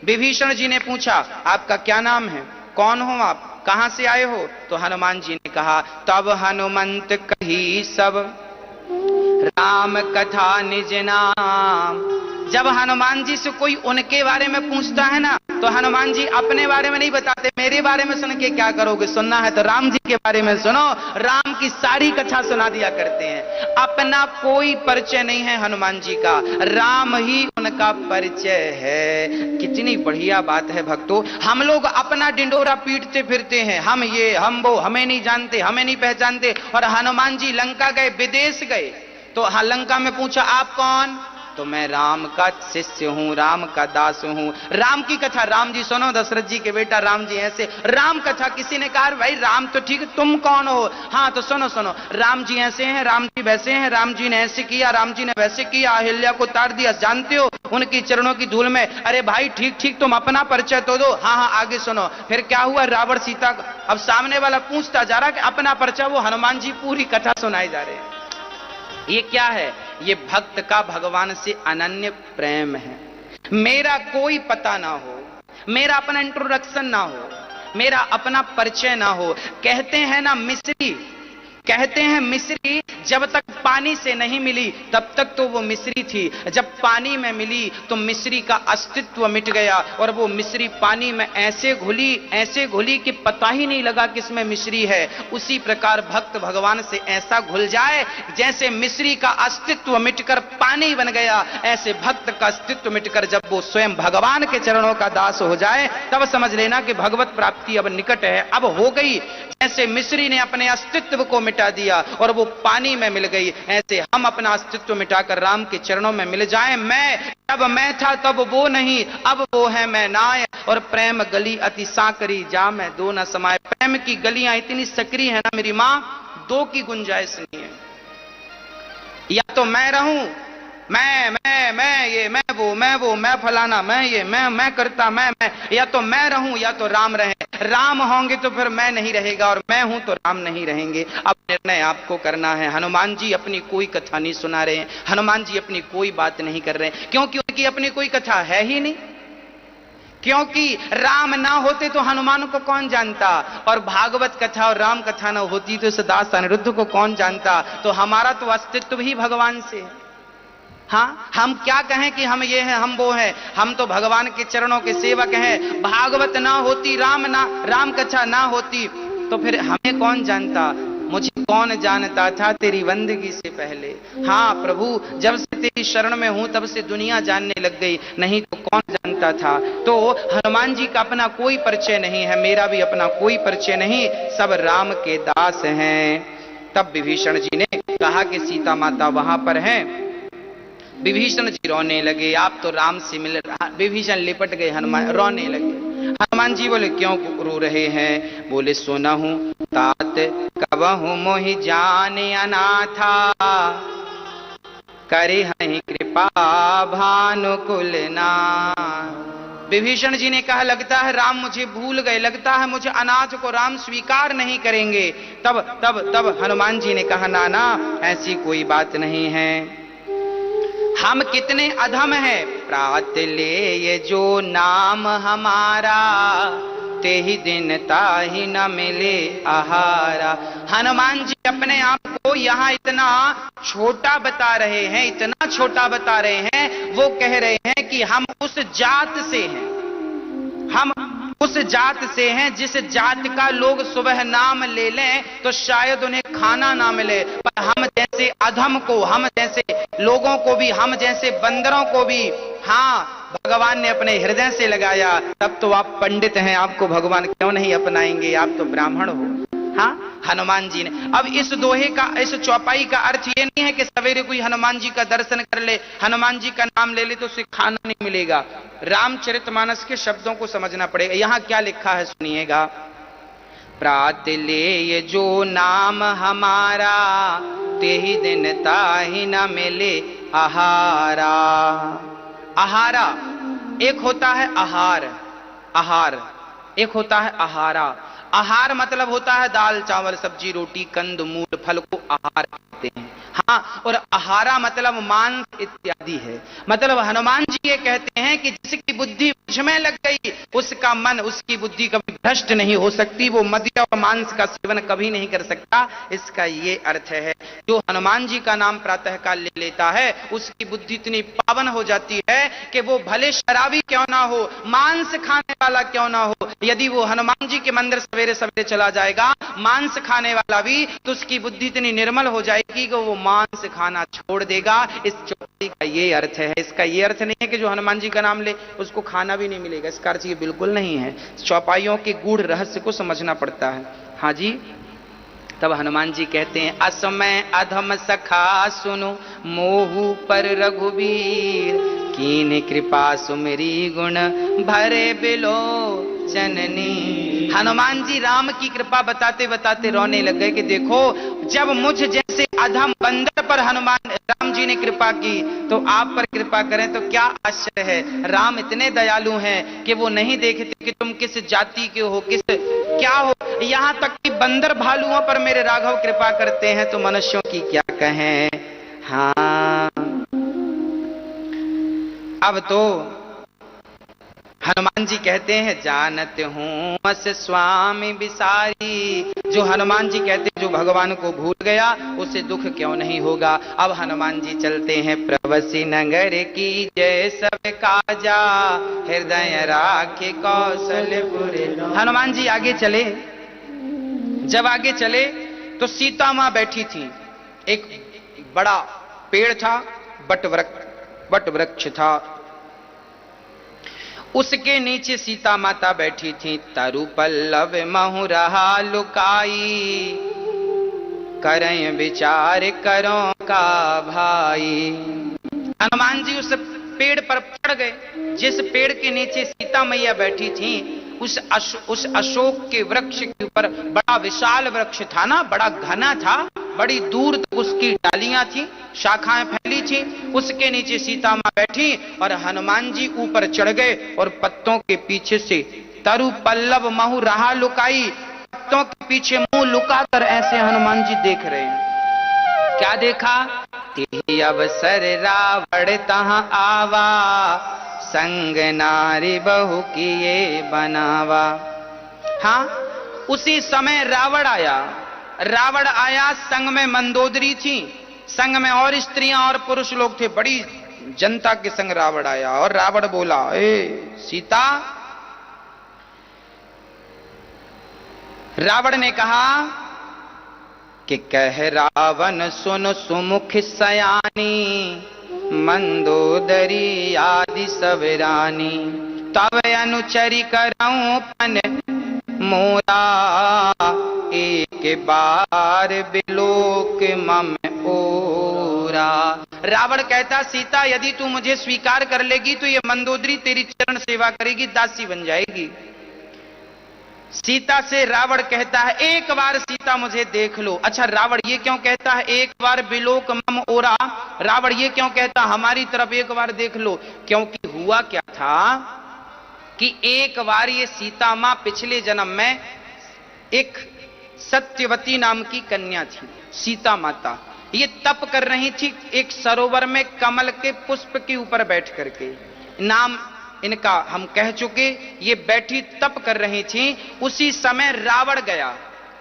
विभीषण जी ने पूछा आपका क्या नाम है, कौन हो आप, कहां से आए हो? तो हनुमान जी ने कहा, तब हनुमंत कही सब, राम कथा निज नाम। जब हनुमान जी से कोई उनके बारे में पूछता है ना, तो हनुमान जी अपने बारे में नहीं बताते। मेरे बारे में सुन के क्या करोगे, सुनना है तो राम जी के बारे में सुनो। राम की सारी कथा सुना दिया करते हैं। अपना कोई परिचय नहीं है हनुमान जी का, राम ही उनका परिचय है। कितनी बढ़िया बात है भक्तों। हम लोग अपना डिंडोरा पीटते फिरते हैं, हम ये हम वो, हमें नहीं जानते, हमें नहीं पहचानते। और हनुमान जी लंका गए, विदेश गए, तो लंका में पूछा आप कौन? तो मैं राम का शिष्य हूं, राम का दास हूं। राम की कथा, राम जी सुनो, दशरथ जी के बेटा राम जी ऐसे। राम कथा किसी ने कहा भाई राम तो ठीक, तुम कौन हो? हाँ तो सुनो सुनो, राम जी ऐसे हैं, राम जी वैसे हैं, राम जी ने ऐसे किया, राम जी ने वैसे किया, अहिल्या को तार दिया, जानते हो, उनकी चरणों की धूल में। अरे भाई ठीक ठीक, तुम अपना परिचय तो दो। हाँ हाँ आगे सुनो। फिर क्या हुआ, रावण सीता, अब सामने वाला पूछता जा रहा कि अपना परिचय, वो हनुमान जी पूरी कथा सुनाए जा रहे हैं। ये क्या है? ये भक्त का भगवान से अनन्य प्रेम है। मेरा कोई पता ना हो, मेरा अपना इंट्रोडक्शन ना हो, मेरा अपना परिचय ना हो। कहते हैं ना मिस्री, कहते हैं मिस्री जब तक पानी से नहीं मिली तब तक तो वो मिस्री थी, जब पानी में मिली तो मिस्री का अस्तित्व मिट गया, और वो मिस्री पानी में ऐसे घुली कि पता ही नहीं लगा कि इसमें मिस्री है। उसी प्रकार भक्त भगवान से ऐसा घुल जाए जैसे मिस्री का अस्तित्व मिटकर पानी बन गया, ऐसे भक्त का अस्तित्व मिटकर जब वो स्वयं भगवान के चरणों का दास हो जाए, तब समझ लेना कि भगवत प्राप्ति अब निकट है, अब हो गई। जैसे मिस्री ने अपने अस्तित्व को मिटा दिया और वो पानी में मिल गई, ऐसे हम अपना अस्तित्व मिटाकर राम के चरणों में मिल जाएं। मैं जब मैं था तब वो नहीं, अब वो है मैं नाय। और प्रेम गली अति सांकरी, जा मैं दो न समाये। प्रेम की गलियां इतनी सकरी है ना मेरी मां, दो की गुंजाइश नहीं है। या तो मैं रहूं, मैं ये, मैं वो, मैं फलाना, मैं ये, मैं करता, मैं, या तो मैं रहूं या तो राम रहे। राम होंगे तो फिर मैं नहीं रहेगा, और मैं हूं तो राम नहीं रहेंगे। अब निर्णय आपको करना है। हनुमान जी अपनी कोई कथा नहीं सुना रहे हैं, हनुमान जी अपनी कोई बात नहीं कर रहे हैं, क्योंकि उनकी अपनी कोई कथा है ही नहीं। क्योंकि राम ना होते तो हनुमान को कौन जानता, और भागवत कथा और राम कथा ना होती तो इस दास अनिरुद्ध को कौन जानता। तो हमारा तो अस्तित्व ही भगवान से है। हाँ, हम क्या कहें कि हम ये हैं, हम वो हैं, हम तो भगवान के चरणों के सेवक हैं। भागवत ना होती, राम कथा ना होती तो फिर हमें कौन जानता, मुझे कौन जानता था तेरी बंदगी से पहले। हाँ प्रभु, जब से तेरी शरण में हूं तब से दुनिया जानने लग गई, नहीं तो कौन जानता था। तो हनुमान जी का अपना कोई परिचय नहीं है, मेरा भी अपना कोई परिचय नहीं, सब राम के दास हैं। तब विभीषण जी ने कहा कि सीता माता वहां पर हैं। विभीषण जी रोने लगे, आप तो राम से मिल। विभीषण लिपट गए, हनुमान रोने लगे। हनुमान जी बोले क्यों रो रहे हैं? बोले सुनहु तात कबहु मोहि जाने अनाथा, करे हहि कृपा भानुकुल नाथ। विभीषण जी ने कहा लगता है राम मुझे भूल गए, लगता है मुझे अनाथ को राम स्वीकार नहीं करेंगे। तब तब तब हनुमान जी ने कहा नाना ऐसी कोई बात नहीं है, हम कितने अधम हैं। प्रात ले ये जो नाम हमारा, ते ही दिन ताहि न मिले आहारा। हनुमान जी अपने आप को यहाँ इतना छोटा बता रहे हैं, इतना छोटा बता रहे हैं। वो कह रहे हैं कि हम उस जात से हैं, हम उस जात से हैं जिस जात का लोग सुबह नाम ले लें तो शायद उन्हें खाना ना मिले, पर हम जैसे अधम को, हम जैसे लोगों को भी, हम जैसे बंदरों को भी हाँ भगवान ने अपने हृदय से लगाया। तब तो आप पंडित हैं, आपको भगवान क्यों नहीं अपनाएंगे, आप तो ब्राह्मण हो। हाँ हनुमान जी ने, अब इस दोहे का, इस चौपाई का अर्थ ये नहीं है कि सवेरे कोई हनुमान जी का दर्शन कर ले, हनुमान जी का नाम ले ले तो उसे खाना नहीं मिलेगा। रामचरितमानस के शब्दों को समझना पड़ेगा। यहां क्या लिखा है सुनिएगा। प्रात ले ये जो नाम हमारा, ते ही दिन ताहि न मिले आहारा। आहारा एक होता है आहार, आहार एक होता है आहारा। आहार मतलब होता है दाल चावल सब्जी रोटी कंद मूल फल को आहार कहते हैं। हाँ, और आहारा मतलब मांस इत्यादि है। मतलब हनुमान जी ये कहते हैं कि जिसकी बुद्धि मुझ में लग गई, उसका मन, उसकी बुद्धि कभी भ्रष्ट नहीं हो सकती, वो मद्य और मांस का सेवन कभी नहीं कर सकता। इसका ये अर्थ है जो हनुमान जी का नाम प्रातः काल ले लेता है, उसकी बुद्धि इतनी पावन हो जाती है कि वो भले शराबी क्यों ना हो, मांस खाने वाला क्यों ना हो, यदि वो हनुमान जी के मंदिर सवेरे सवेरे चला जाएगा, मांस खाने वाला भी, तो उसकी बुद्धि इतनी निर्मल हो जाएगी कि वो मांस खाना छोड़ देगा। इस चौपाई का ये अर्थ है। इसका ये अर्थ नहीं है कि जो हनुमान जी का नाम ले उसको खाना भी नहीं मिलेगा, इसका अर्थ ये बिल्कुल नहीं है। चौपाइयों के गूढ़ रहस्य को समझना पड़ता है। हाँ जी, तब हनुमान जी कहते हैं असमय अधम सखा सुनो मोहू पर रघुवीर, कीन कृपा सुमरी गुण भरे बिलो जननी। हनुमान जी राम की कृपा बताते बताते रोने लग गए कि देखो जब मुझ जैसे अधम बंदर पर हनुमान राम जी ने कृपा की तो आप पर कृपा करें तो क्या आश्चर्य है। राम इतने दयालु हैं कि वो नहीं देखते कि तुम किस जाति के हो, किस क्या हो। यहां तक कि बंदर भालुओं पर मेरे राघव कृपा करते हैं तो मनुष्यों की क्या कहें। हाँ, अब तो हनुमान जी कहते हैं जानत हूं अस स्वामी बिसारी। जो हनुमान जी कहते हैं जो भगवान को भूल गया उसे दुख क्यों नहीं होगा। अब हनुमान जी चलते हैं प्रवसी नगर की जय सब काजा, हृदय राखे कौशलपुर। हनुमान जी आगे चले, जब आगे चले तो सीता मां बैठी थी। एक बड़ा पेड़ था, बट वृक्ष था, उसके नीचे सीता माता बैठी थी। तरु पल्लव महु रहा लुकाई, करें विचार करो का भाई। हनुमान जी उस पेड़ पर चढ़ गए जिस पेड़ के नीचे सीता मैया बैठी थी। उस अशोक के वृक्ष के ऊपर, बड़ा विशाल वृक्ष था ना, बड़ा घना था, बड़ी दूर तक उसकी डालियां थी, शाखाएं फैली थी। उसके नीचे सीता मां बैठी और हनुमान जी ऊपर चढ़ गए और पत्तों के पीछे से तरु पल्लव महु रहा लुकाई, पत्तों के पीछे मुंह लुकाकर ऐसे हनुमान जी देख रहे हैं। क्या देखा? तेहि अवसर रावण तहां आवा, संग नारी बहु किए बनावा। हाँ, उसी समय रावण आया। रावण आया, संग में मंदोदरी थी, संग में और स्त्रियां और पुरुष लोग थे, बड़ी जनता के संग रावण आया। और रावण बोला, ए सीता। रावण ने कहा कि कह रावण सुन सुमुख सयानी, मंदोदरी आदि सब रानी, तब अनुचरी करऊं पन मोरा, एक बार बिलोक मम ओरा। रावण कहता सीता यदि तू मुझे स्वीकार कर लेगी तो ये मंदोदरी तेरी चरण सेवा करेगी, दासी बन जाएगी। सीता से रावण कहता है एक बार सीता मुझे देख लो। अच्छा, रावण ये क्यों कहता है एक बार बिलोक मम ओरा? रावण ये क्यों कहता हमारी तरफ एक बार देख लो? क्योंकि हुआ क्या था कि एक बार ये सीता मां पिछले जन्म में एक सत्यवती नाम की कन्या थी। सीता माता ये तप कर रही थी एक सरोवर में कमल के पुष्प के ऊपर बैठ करके। नाम इनका हम कह चुके। ये बैठी तप कर रही थी। उसी समय रावण गया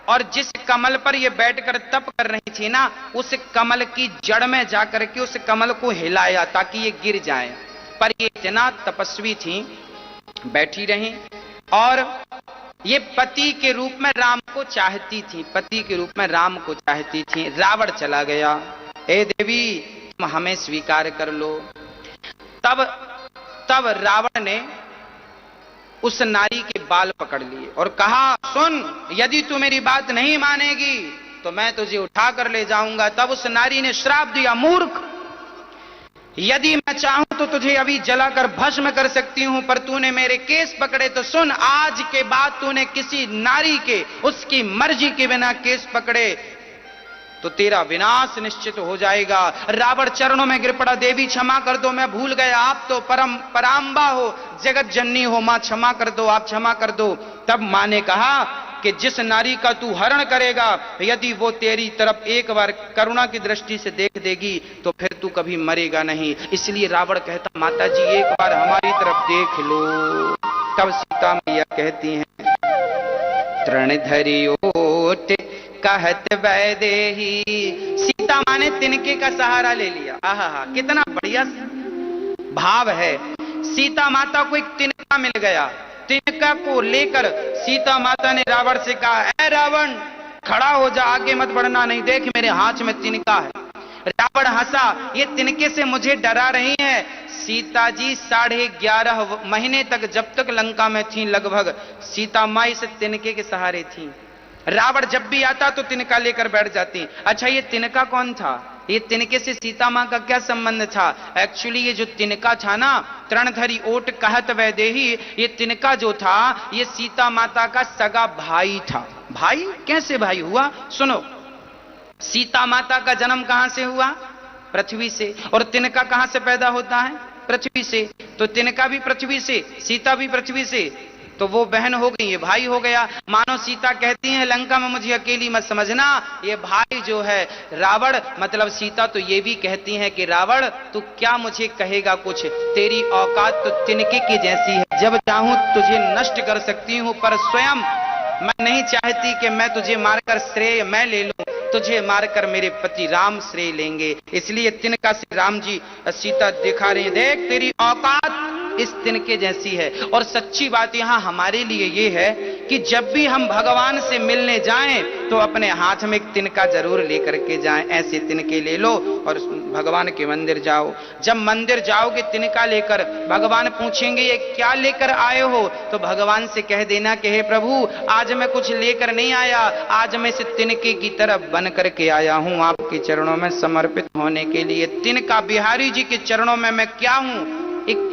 और जिस कमल पर ये बैठकर तप कर रही थी ना, उस कमल की जड़ में जाकर के उस कमल को हिलाया ताकि ये गिर जाए। पर ये इतना तपस्वी थी, बैठी रही और ये पति के रूप में राम को चाहती थी, पति के रूप में राम को चाहती थी। रावण चला गया, हे देवी तुम हमें स्वीकार कर लो। तब रावण ने उस नारी के बाल पकड़ लिए और कहा सुन, यदि तू मेरी बात नहीं मानेगी तो मैं तुझे उठा कर ले जाऊंगा। तब उस नारी ने श्राप दिया, मूर्ख, यदि मैं चाहूं तो तुझे अभी जलाकर भस्म कर सकती हूं, पर तूने मेरे केस पकड़े तो सुन, आज के बाद तूने किसी नारी के उसकी मर्जी के बिना केस पकड़े तो तेरा विनाश निश्चित हो जाएगा। रावण चरणों में गिर पड़ा, देवी क्षमा कर दो, मैं भूल गया, आप तो परम पराम्बा हो, जगत जननी हो, मां क्षमा कर दो, आप क्षमा कर दो। तब मां ने कहा कि जिस नारी का तू हरण करेगा, यदि वो तेरी तरफ एक बार करुणा की दृष्टि से देख देगी तो फिर तू कभी मरेगा नहीं। इसलिए रावण कहता माता जी एक बार हमारी तरफ देख लो। तब सीता मैया कहती हैं, तृण धरी ओट कहत वैदेही। सीता मां ने तिनके का सहारा ले लिया। आहा, कितना बढ़िया भाव है। सीता माता को एक तिनका मिल गया। तिनका को लेकर सीता माता ने रावण से कहा, ऐ रावण खड़ा हो जा, आगे मत बढ़ना, नहीं देख मेरे हाथ में तिनका है। रावण हंसा, ये तिनके से मुझे डरा रही है। सीता जी 11.5 महीने तक जब तक लंका में थी लगभग, सीता मां इस तिनके के सहारे थी। रावण जब भी आता तो तिनका लेकर बैठ जाती। अच्छा, ये तिनका कौन था? ये तिनके से सीता मां का क्या संबंध था? एक्चुअली ये जो तिनका था ना, तृणधरी ओट कहत वैदेही, ये तिनका जो था ये सीता माता का सगा भाई था। भाई कैसे भाई हुआ? सुनो, सीता माता का जन्म कहां से हुआ? पृथ्वी से। और तिनका कहां से पैदा होता है? पृथ्वी से। तो तिनका भी पृथ्वी से, सीता भी पृथ्वी से, तो वो बहन हो गई, ये भाई हो गया। मानो सीता कहती है लंका में मुझे अकेली मत समझना, ये भाई जो है रावण, मतलब सीता तो ये भी कहती है कि रावण तू क्या मुझे कहेगा कुछ, तेरी औकात तो तिनके की जैसी है, जब चाहूं तुझे नष्ट कर सकती हूं, पर स्वयं मैं नहीं चाहती कि मैं तुझे मारकर श्रेय मैं ले लूं, तुझे मारकर मेरे पति राम श्रेय लेंगे। इसलिए तिनका से राम जी सीता दिखा रहे हैं, देख तेरी औकात इस तिनके जैसी है। और सच्ची बात यहां हमारे लिए ये है कि जब भी हम भगवान से मिलने जाएं तो अपने हाथ में एक तिनका जरूर लेकर के जाएं। ऐसे तिनके ले लो और भगवान के मंदिर जाओ। जब मंदिर जाओगे तिनका लेकर, भगवान पूछेंगे ये क्या लेकर आए हो, तो भगवान से कह देना कि हे प्रभु आज मैं कुछ लेकर नहीं आया, आज मैं इस तिनके की तरफ बन करके आया हूं आपके चरणों में समर्पित होने के लिए। तिनका, बिहारी जी के चरणों में मैं क्या हूं? एक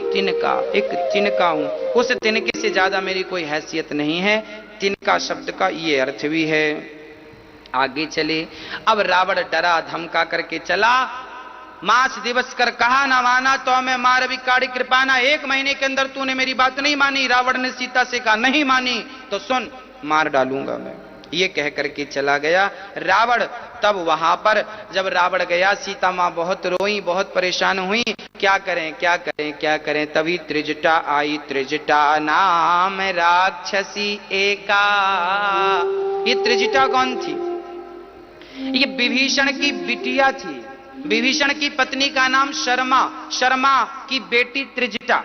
तिनका हूं। उस तिनके से ज्यादा मेरी कोई हैसियत नहीं है। तिनका शब्द का ये अर्थ भी है। आगे चले, अब रावण डरा धमका करके चला, मास दिवस कर कहा ना माना तो मैं मार भी काड़ी कृपाना। 1 महीने के अंदर तूने मेरी बात नहीं मानी, रावण ने सीता से कहा नहीं मानी तो सुन मार डालूंगा मैं, ये कह करके चला गया रावण। तब वहां पर जब रावण गया, सीता मां बहुत रोई, बहुत परेशान हुई, क्या करें क्या करें क्या करें। तभी त्रिजटा आई, त्रिजटा नाम राक्षसी एका। ये त्रिजटा कौन थी? ये विभीषण की बिटिया थी। विभीषण की पत्नी का नाम शर्मा, शर्मा की बेटी त्रिजटा।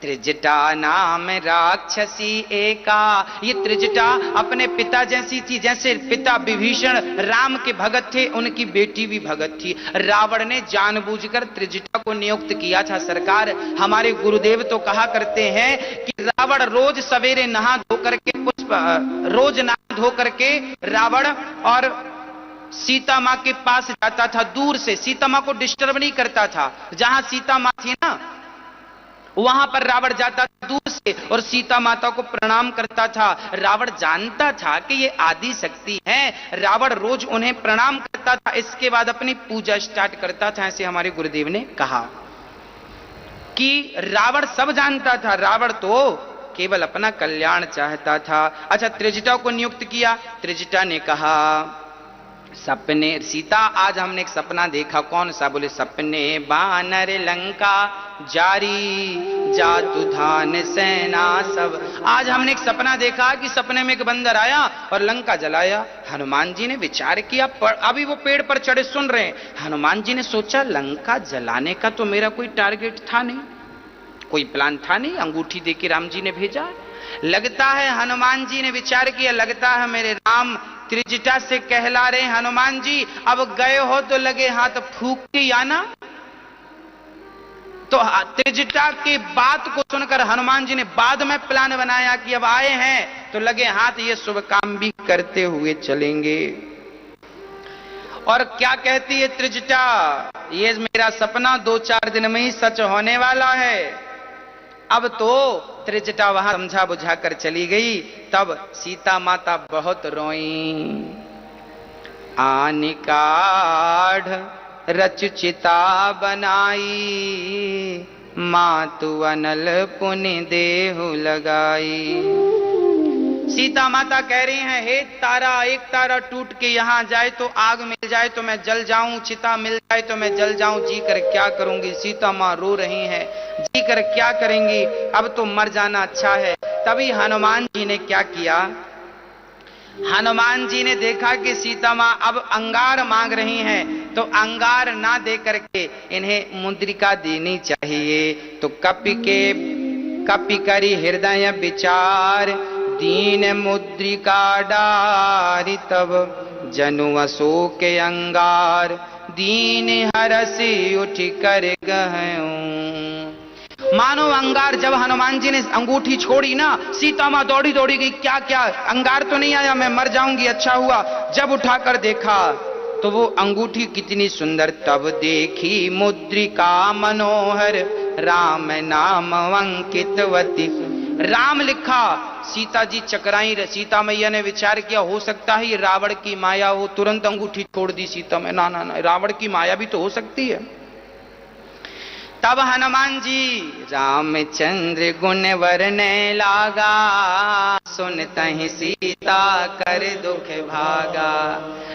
त्रिजटा नाम राक्षसी एका। ये त्रिजटा अपने पिता जैसी थी, जैसे पिता विभीषण राम के भगत थे, उनकी बेटी भी भगत थी। रावण ने जानबूझकर त्रिजटा को नियुक्त किया था। सरकार, हमारे गुरुदेव तो कहा करते हैं कि रावण रोज सवेरे नहा धो करके रोज नहा धो करके रावण और सीता मां के पास जाता था, दूर से सीता मां को डिस्टर्ब नहीं करता था। जहां सीता मां थी ना वहां पर रावण जाता था, दूर से से और सीता माता को प्रणाम करता था। रावण जानता था कि ये आदि शक्ति है, रावण रोज उन्हें प्रणाम करता था, इसके बाद अपनी पूजा स्टार्ट करता था। ऐसे हमारे गुरुदेव ने कहा कि रावण सब जानता था, रावण तो केवल अपना कल्याण चाहता था। अच्छा, त्रिजटा को नियुक्त किया। त्रिजटा ने कहा सपने सीता, आज हमने एक सपना देखा। कौन सा? बोले सपने बानर लंका जारी जातु धान सेना सब। आज हमने एक सपना देखा कि सपने में एक बंदर आया और लंका जलाया। हनुमान जी ने विचार किया, अभी वो पेड़ पर चढ़े सुन रहे हैं। हनुमान जी ने सोचा लंका जलाने का तो मेरा कोई टारगेट था नहीं, कोई प्लान था नहीं, अंगूठी देके राम जी ने भेजा। लगता है हनुमान जी ने विचार किया, लगता है मेरे राम त्रिजटा से कहला रहे हनुमान जी अब गए हो तो लगे हाथ फूंक के आना। तो त्रिजटा की बात को सुनकर हनुमान जी ने बाद में प्लान बनाया कि अब आए हैं तो लगे हाथ ये शुभ काम भी करते हुए चलेंगे। और क्या कहती है त्रिजटा, ये मेरा सपना 2-4 दिन में ही सच होने वाला है। अब तो त्रिजटा वहां समझा बुझा कर चली गई। तब सीता माता बहुत रोई। आनि काढ़ रच चिता बनाई, मातु अनल पुनि देहु लगाई। सीता माता कह रही हैं, हे तारा, एक तारा टूट के यहां जाए तो आग मिल जाए तो मैं जल जाऊं, चिता मिल जाए तो मैं जल जाऊं, जी कर क्या करूंगी। सीता मां रो रही हैं, जी कर क्या करेंगी, अब तो मर जाना अच्छा है। तभी हनुमान जी ने क्या किया, हनुमान जी ने देखा कि सीता मां अब अंगार मांग रही हैं, तो अंगार ना दे करके इन्हें मुद्रिका देनी चाहिए। तो कपि करी हृदय विचार, दीन मुद्रिका डारी, तब जनु अशोक अंगार, दीन हरसी उठ कर गहूं। मानो अंगार, जब हनुमान जी ने अंगूठी छोड़ी ना, सीता मां दौड़ी दौड़ी गई, क्या क्या अंगार तो नहीं आया, मैं मर जाऊंगी, अच्छा हुआ। जब उठाकर देखा तो वो अंगूठी कितनी सुंदर, तब देखी मुद्रिका मनोहर, राम नाम अंकितवती। राम लिखा, सीता जी चकराई। सीता मैया ने विचार किया, हो सकता है ये रावण की माया हो, तुरंत अंगूठी छोड़ दी सीता में। ना ना ना, रावण की माया भी तो हो सकती है। तब हनुमान जी रामचंद्र गुण वरने लागा, सुनतहि सीता कर दुख भागा।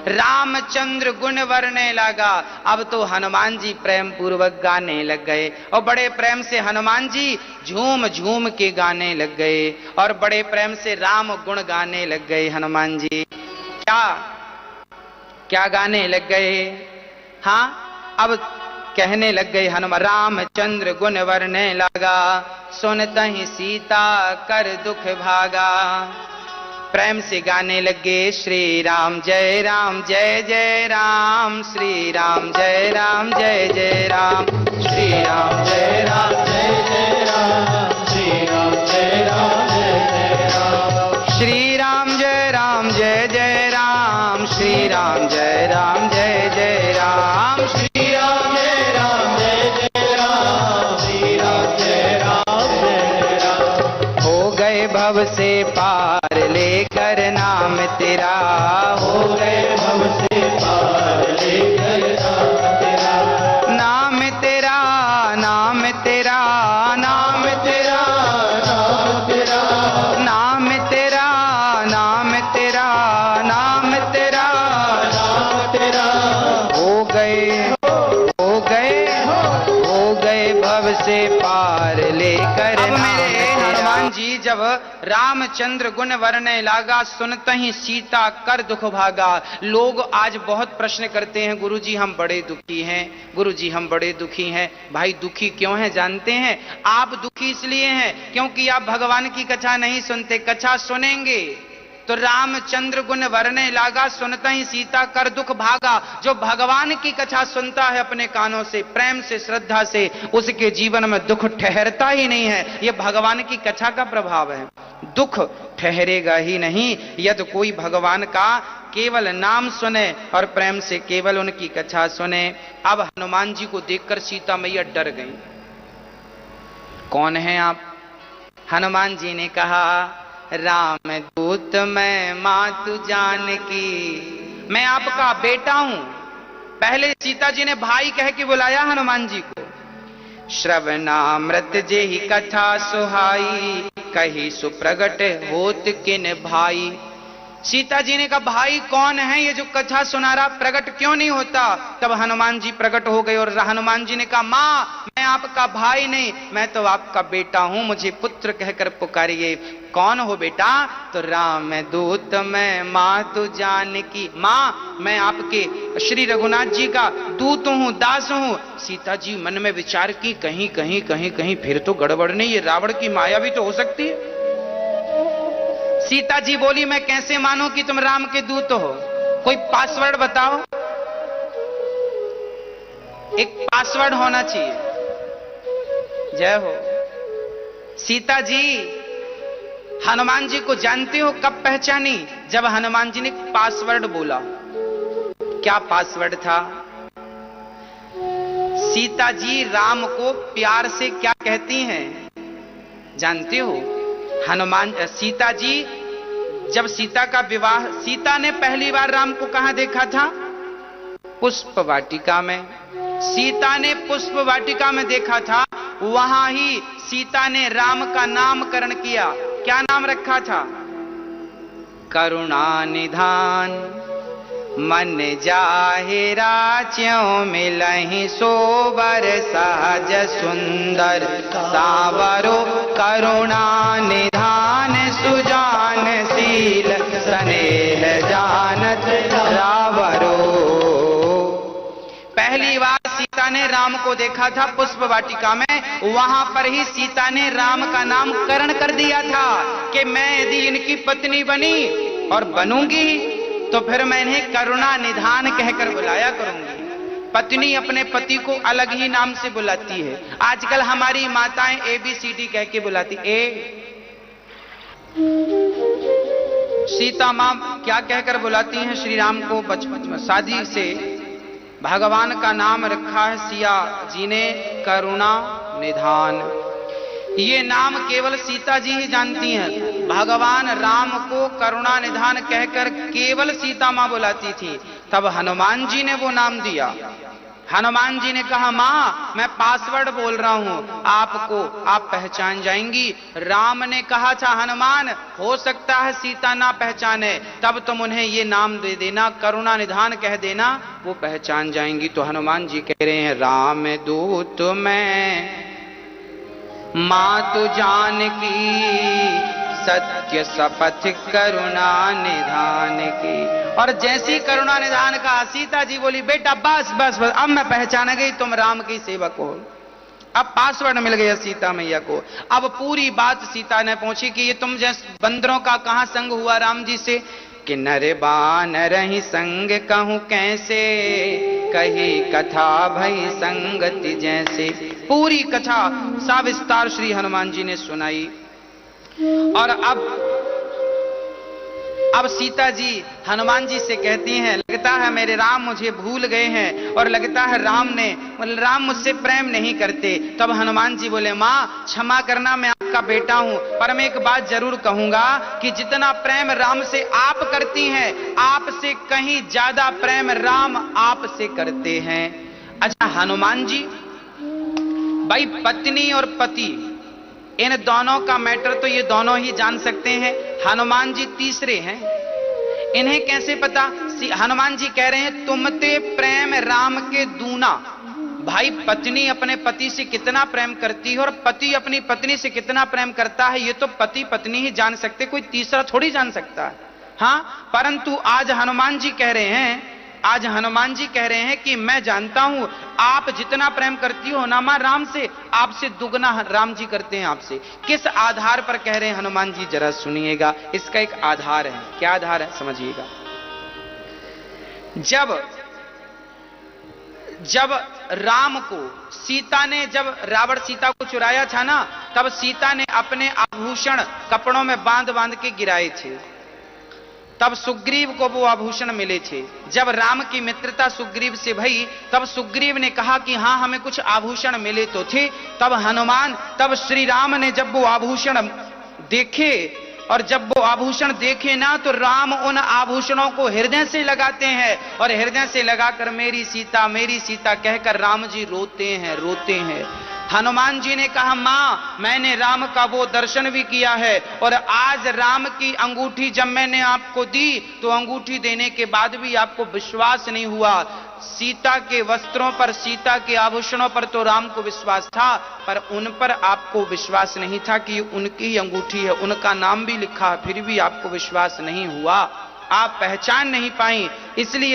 रामचंद्र गुण वरने लगा। अब तो हनुमान जी प्रेम पूर्वक गाने लग गए और बड़े प्रेम से हनुमान जी झूम झूम के गाने लग गए और बड़े प्रेम से राम गुण गाने लग गए। हनुमान जी क्या क्या गाने लग गए? हाँ, अब कहने लग गए हनुमान, रामचंद्र गुण वरने लगा, सुनतहि सीता कर दुख भागा। प्रेम से गाने लगे, श्री राम जय राम जय जय राम, श्री राम जय राम जय जय राम, श्री राम जय राम जय जय राम, श्री राम जय राम जय जय राम, श्री राम जय राम जय जय राम, श्री राम जय राम जय जय राम, श्री राम जय राम जय जय राम, श्री राम जय राम जय राम। हो गए भव से पार लेकर नाम तेरा, हो गए भव से पार लेकर नाम तेरा, नाम तेरा, नाम तेरा, नाम तेरा, नाम तेरा, नाम तेरा, नाम तेरा, नाम तेरा, हो गए भव से पार लेकर। अब मेरे हनुमान जी जब रामचंद्र गुण वरने लागा, सुनतहि सीता कर दुख भागा। लोग आज बहुत प्रश्न करते हैं, गुरुजी हम बड़े दुखी हैं, गुरुजी हम बड़े दुखी हैं। भाई दुखी क्यों हैं जानते हैं? आप दुखी इसलिए हैं क्योंकि आप भगवान की कथा नहीं सुनते। कथा सुनेंगे तो रामचंद्र गुण वरने लागा, सुनतहि सीता कर दुख भागा। जो भगवान की कथा सुनता है अपने कानों से, प्रेम से, श्रद्धा से, उसके जीवन में दुख ठहरता ही नहीं है। यह भगवान की कथा का प्रभाव है। दुख ठहरेगा ही नहीं यदि कोई भगवान का केवल नाम सुने और प्रेम से केवल उनकी कथा सुने। अब हनुमान जी को देखकर सीता मैया डर गई। कौन है आप? हनुमान जी ने कहा, राम दूत मैं मातु जानकी, मैं आपका बेटा हूं। पहले सीता जी ने भाई कह के बुलाया हनुमान जी को। श्रवणामृत जेहि कथा सुहाई, कही सुप्रगट होत किन भाई। सीता जी ने कहा, भाई कौन है ये जो कथा सुना रहा, प्रकट क्यों नहीं होता? तब हनुमान जी प्रकट हो गए और हनुमान जी ने कहा, मां मैं आपका भाई नहीं, मैं तो आपका बेटा हूं, मुझे पुत्र कहकर पुकारिए। कौन हो बेटा? तो राम दूत मैं मातु जानकी, मां मैं आपके श्री रघुनाथ जी का दूत हूं, दास हूं। सीता जी मन में विचार की, कहीं कहीं कहीं कहीं फिर तो गड़बड़ नहीं, ये रावण की माया भी तो हो सकती है। सीता जी बोली, मैं कैसे मानूं कि तुम राम के दूत हो? कोई पासवर्ड बताओ, एक पासवर्ड होना चाहिए। जय हो। सीता जी हनुमान जी को जानते हो कब पहचानी? जब हनुमान जी ने पासवर्ड बोला। क्या पासवर्ड था? सीता जी राम को प्यार से क्या कहती हैं जानते हो? सीता जी, जब सीता का विवाह, सीता ने पहली बार राम को कहां देखा था? पुष्प वाटिका में। सीता ने पुष्प वाटिका में देखा था, वहां ही सीता ने राम का नामकरण किया। क्या नाम रखा था? करुणा निधान मन जाहिरा, च्यों मिलहि सोबर सहज सुंदर, सावरो करुणा निधान सुजान शील, स्नेह जानत रावरो। पहली बार सीता ने राम को देखा था पुष्प वाटिका में, वहां पर ही सीता ने राम का नामकरण कर दिया था कि मैं यदि इनकी पत्नी बनी और बनूंगी तो फिर मैं इन्हें करुणा निधान कहकर बुलाया करूंगी। पत्नी अपने पति को अलग ही नाम से बुलाती है। आजकल हमारी माताएं ABCD कह के बुलाती। ए सीता मां क्या कहकर बुलाती हैं श्री राम को? बचपन में शादी से भगवान का नाम रखा है सिया जी ने, करुणा निधान। ये नाम केवल सीता जी ही जानती हैं। भगवान राम को करुणा निधान कहकर केवल सीता मां बुलाती थी। तब हनुमान जी ने वो नाम दिया। हनुमान जी ने कहा, मां मैं पासवर्ड बोल रहा हूं, आपको आप पहचान जाएंगी। राम ने कहा था, हनुमान हो सकता है सीता ना पहचाने, तब तुम उन्हें ये नाम दे देना, करुणा निधान कह देना, वो पहचान जाएंगी। तो हनुमान जी कह रहे हैं, राम दूत मैं मातु जानकी, सत्य शपथ करुणा निधान की। और जैसी करुणा निधान का सीता जी बोली, बेटा बस बस बस, अब मैं पहचान गई तुम राम की सेवक हो। अब पासवर्ड मिल गया सीता मैया को। अब पूरी बात सीता ने पूछी कि ये तुम जैसे बंदरों का कहां संग हुआ राम जी से? कि नर बानर ही संग कहूं कैसे, कही कथा भई संगति जैसे। पूरी कथा सविस्तार श्री हनुमान जी ने सुनाई। और अब सीता जी हनुमान जी से कहती हैं, लगता है मेरे राम मुझे भूल गए हैं और लगता है राम मुझसे प्रेम नहीं करते। तब हनुमान जी बोले, मां क्षमा करना, मैं आपका बेटा हूं, पर मैं एक बात जरूर कहूंगा कि जितना प्रेम राम से आप करती हैं, आपसे कहीं ज्यादा प्रेम राम आपसे करते हैं। अच्छा हनुमान जी, भाई पत्नी और पति इन दोनों का मैटर तो ये दोनों ही जान सकते हैं। हनुमान जी तीसरे हैं, इन्हें कैसे पता? हनुमान जी कह रहे हैं, तुमते प्रेम राम के दूना। भाई पत्नी अपने पति से कितना प्रेम करती है और पति अपनी पत्नी से कितना प्रेम करता है, ये तो पति पत्नी ही जान सकते, कोई तीसरा थोड़ी जान सकता है। हां, परंतु आज हनुमान जी कह रहे हैं कि मैं जानता हूं आप जितना प्रेम करती हो ना मां राम से, आपसे दुगना राम जी करते हैं आपसे। किस आधार पर कह रहे हैं हनुमान जी, जरा सुनिएगा। इसका एक आधार है। क्या आधार है समझिएगा। जब राम को सीता ने, जब रावण सीता को चुराया था ना, तब सीता ने अपने आभूषण कपड़ों में बांध बांध के गिराए थे। तब सुग्रीव को वो आभूषण मिले थे। जब राम की मित्रता सुग्रीव से भई, तब सुग्रीव ने कहा कि हां हमें कुछ आभूषण मिले तो थे। तब श्री राम ने जब वो आभूषण देखे, और जब वो आभूषण देखे ना, तो राम उन आभूषणों को हृदय से लगाते हैं, और हृदय से लगाकर मेरी सीता कहकर राम जी रोते हैं। हनुमान जी ने कहा, मां मैंने राम का वो दर्शन भी किया है, और आज राम की अंगूठी जब मैंने आपको दी, तो अंगूठी देने के बाद भी आपको विश्वास नहीं हुआ। सीता के वस्त्रों पर, सीता के आभूषणों पर तो राम को विश्वास था, पर उन पर आपको विश्वास नहीं था कि उनकी ही अंगूठी है, उनका नाम भी लिखा, फिर भी आपको विश्वास नहीं हुआ, आप पहचान नहीं पाई। इसलिए